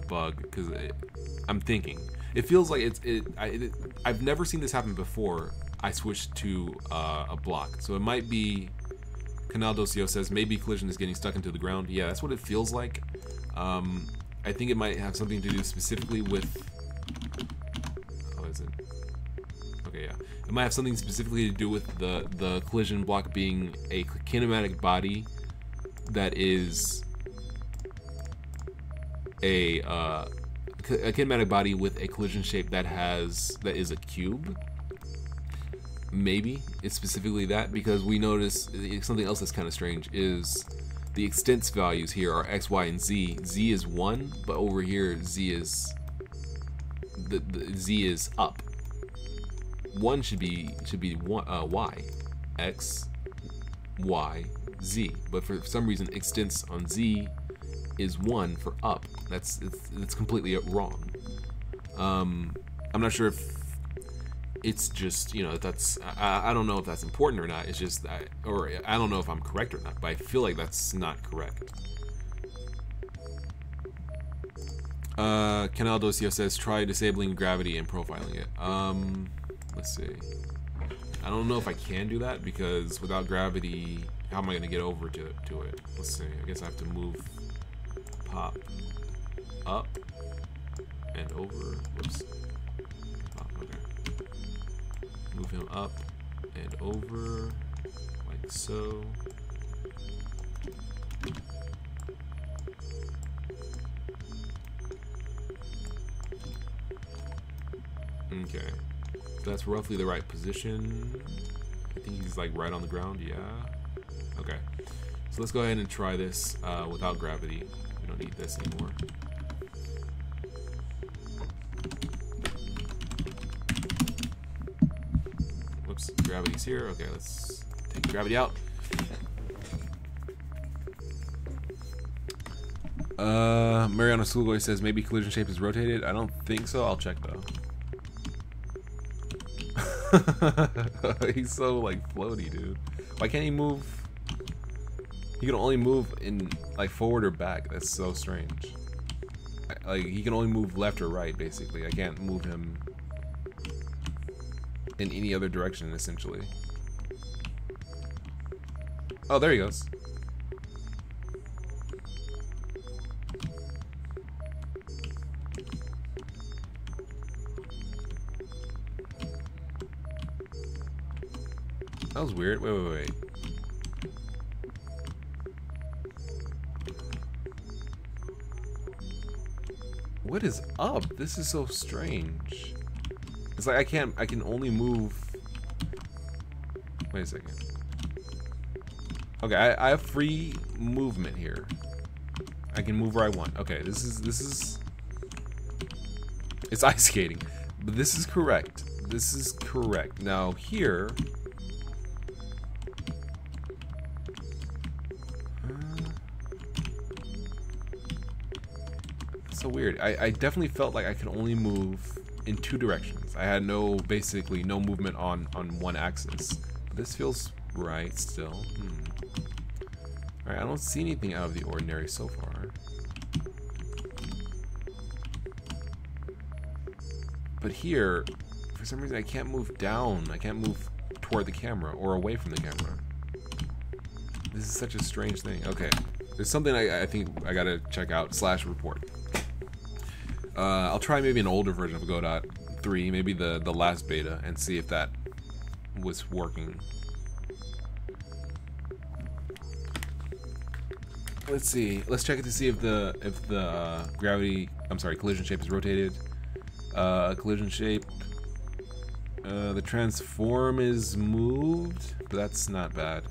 bug because I'm thinking it feels like I've never seen this happen before. I switched to a block, so it might be. Canal Docio says maybe collision is getting stuck into the ground. Yeah, that's what it feels like. I think it might have something to do specifically with. Oh, is it? Okay, yeah. It might have something specifically to do with the collision block being a kinematic body that is a kinematic body with a collision shape that is a cube. maybe it's specifically that, because we notice something else that's kind of strange is the extents values here are x, y, and z. Z is 1, but over here z is the z is up. 1 should be y, x, y, z. But for some reason, extents on z is 1 for up. That's completely wrong. I'm not sure if it's just, you know, that's I don't know if that's important or not. It's just or I don't know if I'm correct or not, but I feel like that's not correct. Canal Docio says try disabling gravity and profiling it. Let's see. I don't know if I can do that, because without gravity, how am I going to get over to it? Let's see. I guess I have to move Pop up and over. Whoops. Pop, okay. Move him up and over, like so. Okay. So that's roughly the right position. I think he's like right on the ground, yeah. Okay. So let's go ahead and try this without gravity. We don't need this anymore. Whoops, gravity's here. Okay, let's take gravity out. Mariano Sulugoy says maybe collision shape is rotated. I don't think so. I'll check though. He's so like floaty, dude. Why can't he move? He can only move in like forward or back. That's so strange. Like he can only move left or right basically. I can't move him in any other direction essentially. Oh, there he goes. That was weird. Wait. What is up? This is so strange. It's like I can only move. Wait a second. Okay, I have free movement here. I can move where I want. Okay, this is it's ice skating. But this is correct. This is correct. Now here so weird. I definitely felt like I could only move in two directions. I had basically no movement on one axis. But this feels right still. Alright, I don't see anything out of the ordinary so far. But here, for some reason I can't move down. I can't move toward the camera or away from the camera. This is such a strange thing. Okay, there's something I think I gotta check out / report. I'll try maybe an older version of Godot 3, maybe the last beta, and see if that was working. Let's see. Let's check it to see if the collision shape is rotated. Collision shape. The transform is moved, but that's not bad.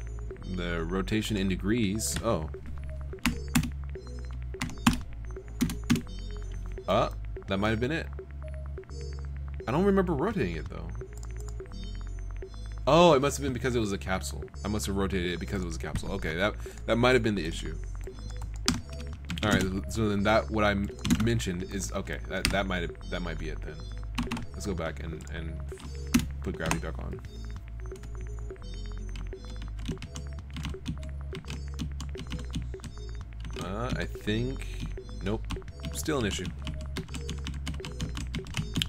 The rotation in degrees. Oh. That might have been it. I don't remember rotating it though. Oh, it must have been because it was a capsule. I must have rotated it because it was a capsule. Okay, that might have been the issue. All right, so then what I mentioned is okay. That might be it then. Let's go back and put gravity back on. I think nope, still an issue.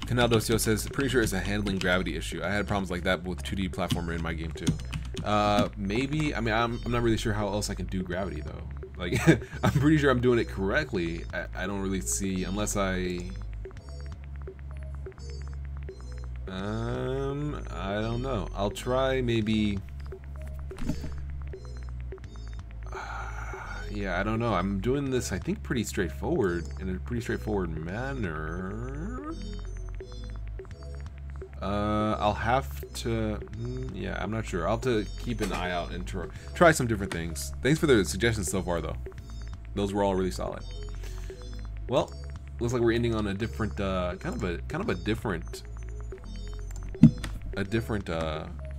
Canal Docio says, pretty sure it's a handling gravity issue. I had problems like that with 2D platformer in my game too. Maybe, I mean, I'm not really sure how else I can do gravity though. Like, I'm pretty sure I'm doing it correctly. I don't really see, unless I don't know. I'll try maybe, yeah, I don't know. I'm doing this, I think, pretty straightforward, in a pretty straightforward manner. I'll have to, yeah, I'm not sure. I'll have to keep an eye out and try some different things. Thanks for the suggestions so far, though. Those were all really solid. Well, looks like we're ending on a different, kind of a different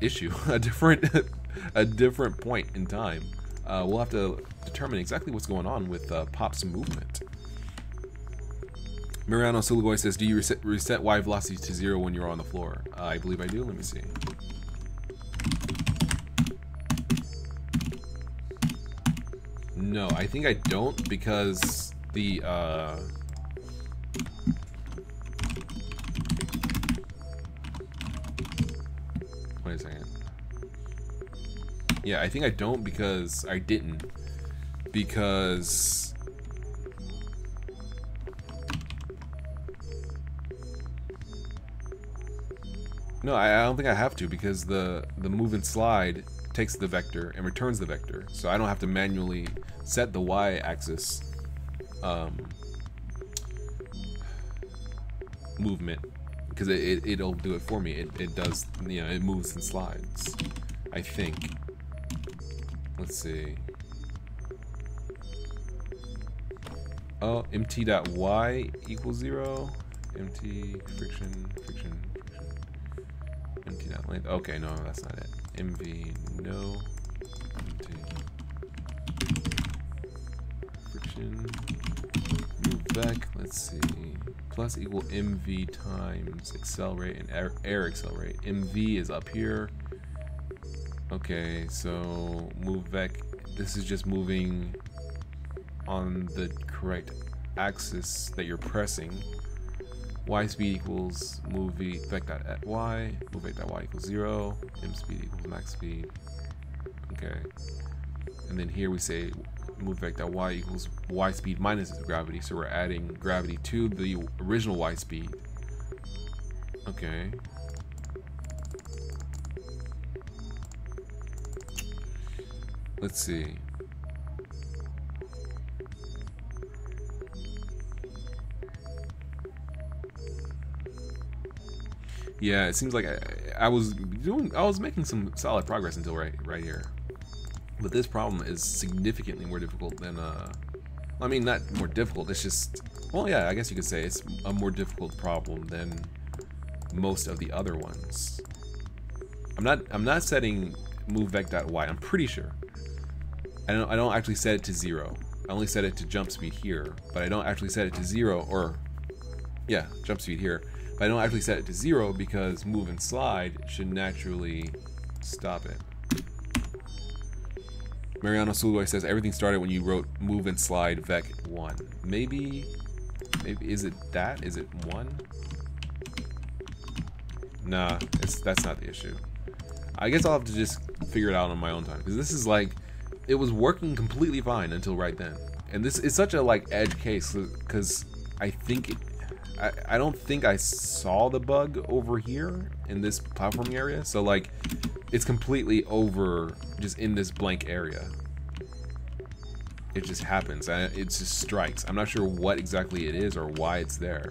issue, a different point in time. We'll have to determine exactly what's going on with Pop's movement. Mariano Sulugoy says, do you reset Y velocity to 0 when you're on the floor? I believe I do. Let me see. No, I think I don't, because the wait a second. Yeah, I think I don't because I didn't. Because no, I don't think I have to, because the move and slide takes the vector and returns the vector, so I don't have to manually set the y-axis movement, because it'll do it for me. It does, you know, it moves and slides, I think. Let's see. Oh, mt.y equals 0. Mt friction. Mt.length. Okay, no, that's not it. mv, no. Mt friction. Move back. Let's see. Plus equal mv times accelerate and air accelerate. Mv is up here. Okay, so move back. This is just moving on the correct axis that you're pressing. Y speed equals move vec.y, move vec.y equals 0, m speed equals max speed. Okay. And then here we say move vec.y equals y speed minus gravity, so we're adding gravity to the original y speed. Okay. Let's see. Yeah, it seems like I was making some solid progress until right here. But this problem is significantly more difficult than I mean, not more difficult, it's just, well, yeah, I guess you could say it's a more difficult problem than most of the other ones. I'm not setting move vec.y, I'm pretty sure. I don't actually set it to 0. I only set it to jump speed here, but I don't actually set it to 0, or yeah, jump speed here. But I don't actually set it to 0 because move and slide should naturally stop it. Mariano Sulugoy says everything started when you wrote move and slide vec 1. Maybe is it that? Is it 1? Nah, that's not the issue. I guess I'll have to just figure it out on my own time, because this is like, it was working completely fine until right then. And this is such a like edge case, because I think I don't think I saw the bug over here in this platforming area, so like it's completely over just in this blank area. It just happens, and it just strikes. I'm not sure what exactly it is or why it's there.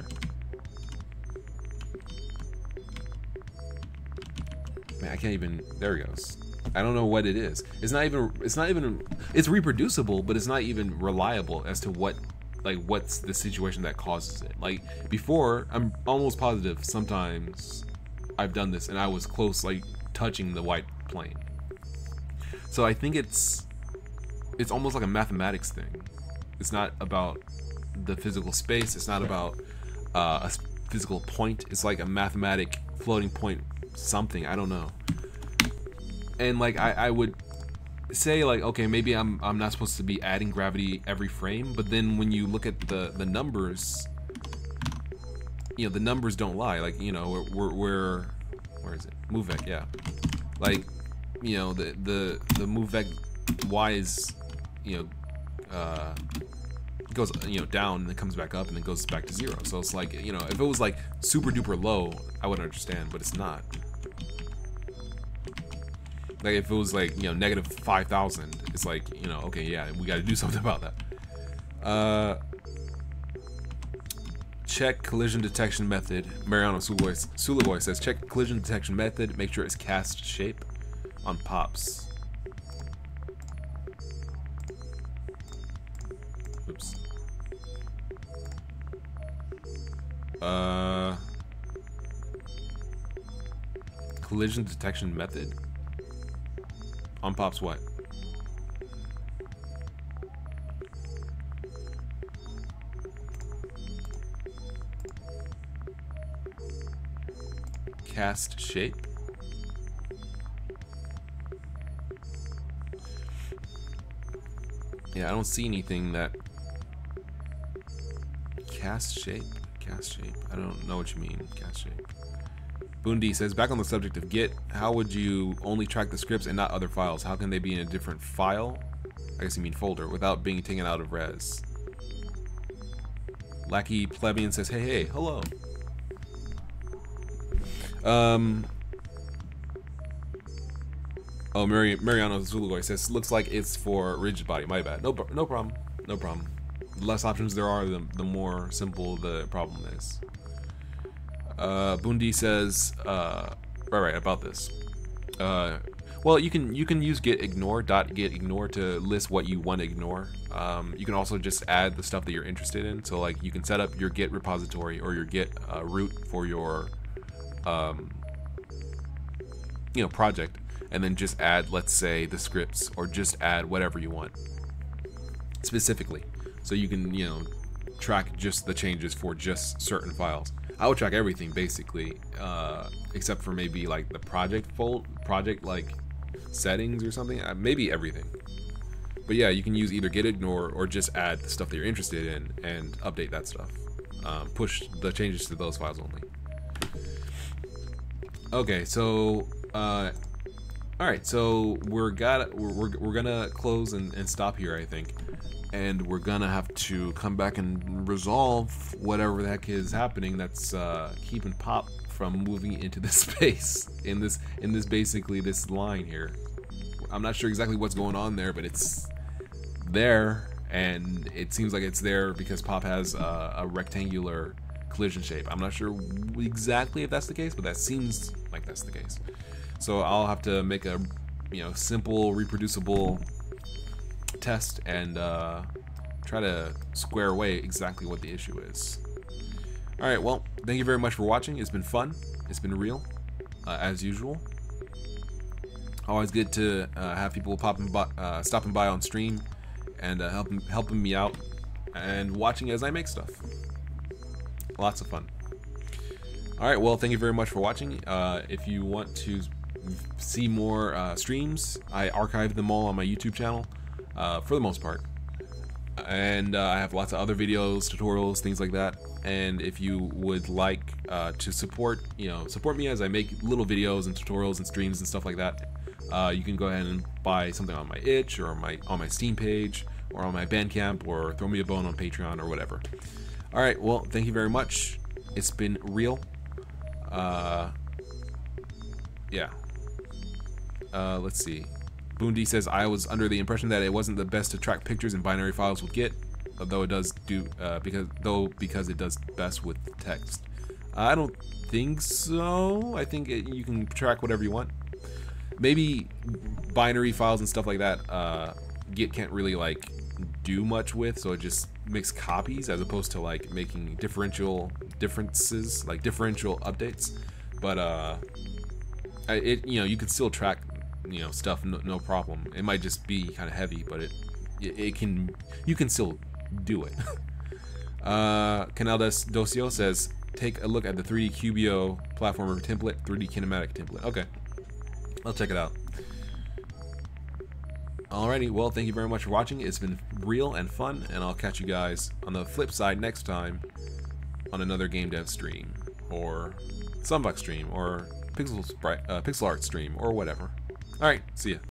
Man, I can't even, there it goes. I don't know what it is. It's reproducible, but it's not even reliable as to what's the situation that causes it. Like before, I'm almost positive sometimes I've done this and I was close, like touching the white plane. So I think it's almost like a mathematics thing. It's not about the physical space. It's not about a physical point. It's like a mathematic floating point something. I don't know. And like I would say like, okay, maybe I'm not supposed to be adding gravity every frame, but then when you look at the numbers, you know, the numbers don't lie. Like, you know, where is it? Move vec, yeah. Like, you know, the move vec y is, you know, goes, you know, down and then comes back up and then goes back to 0. So it's like, you know, if it was like super duper low, I would understand, but it's not. Like if it was like, you know, negative 5,000, it's like, you know, okay, yeah, we got to do something about that. check collision detection method. Mariano Suliboy says, check collision detection method. Make sure it's cast shape on pops. Oops. Collision detection method on pops what? Cast shape. Yeah, I don't see anything that cast shape. Cast shape. I don't know what you mean. Cast shape. Bundi says, back on the subject of Git, how would you only track the scripts and not other files? How can they be in a different file? I guess you mean folder, without being taken out of res. Lackey Plebeian says, hey, hello. Oh, Mariano Zulugoy says, looks like it's for rigid body. My bad. No problem. No problem. The less options there are, the more simple the problem is. Bundi says, right, about this. Well, you can use git ignore to list what you want to ignore. You can also just add the stuff that you're interested in. So like you can set up your Git repository or your Git root for your project, and then just add, let's say, the scripts, or just add whatever you want specifically. So you can track just the changes for just certain files. I would track everything basically, except for maybe like the project like settings or something. Maybe everything. But yeah, you can use either git ignore or just add the stuff that you're interested in and update that stuff. Push the changes to those files only. Okay, so all right, so we're gonna close and stop here, I think. And we're gonna have to come back and resolve whatever the heck is happening that's keeping Pop from moving into this space in this basically this line here. I'm not sure exactly what's going on there, but it's there, and it seems like it's there because Pop has a rectangular collision shape. I'm not sure exactly if that's the case, but that seems like that's the case. So I'll have to make a simple reproducible test and try to square away exactly what the issue is. Alright, well, thank you very much for watching. It's been fun. It's been real, as usual. Always good to have people stopping by on stream and helping me out and watching as I make stuff. Lots of fun. Alright, well, thank you very much for watching. If you want to see more streams, I archive them all on my YouTube channel. For the most part, and I have lots of other videos, tutorials, things like that. And if you would like to support me as I make little videos and tutorials and streams and stuff like that, you can go ahead and buy something on my itch or on my Steam page or on my Bandcamp, or throw me a bone on Patreon or whatever. All right, well, thank you very much. It's been real. Yeah. Let's see. Bundi says, I was under the impression that it wasn't the best to track pictures in binary files with Git, though it does because it does best with text. I don't think so. I think you can track whatever you want. Maybe binary files and stuff like that, Git can't really like do much with, so it just makes copies as opposed to like making differential differences, like differential updates. But you can still track stuff, no problem. It might just be kind of heavy, but you can still do it. Canal Docio says, take a look at the 3D Cubio platformer template, 3D kinematic template. Okay, I'll check it out. Alrighty, well, thank you very much for watching. It's been real and fun, and I'll catch you guys on the flip side next time on another game dev stream, or Sunbuck stream, or pixel art stream, or whatever. Alright, see ya.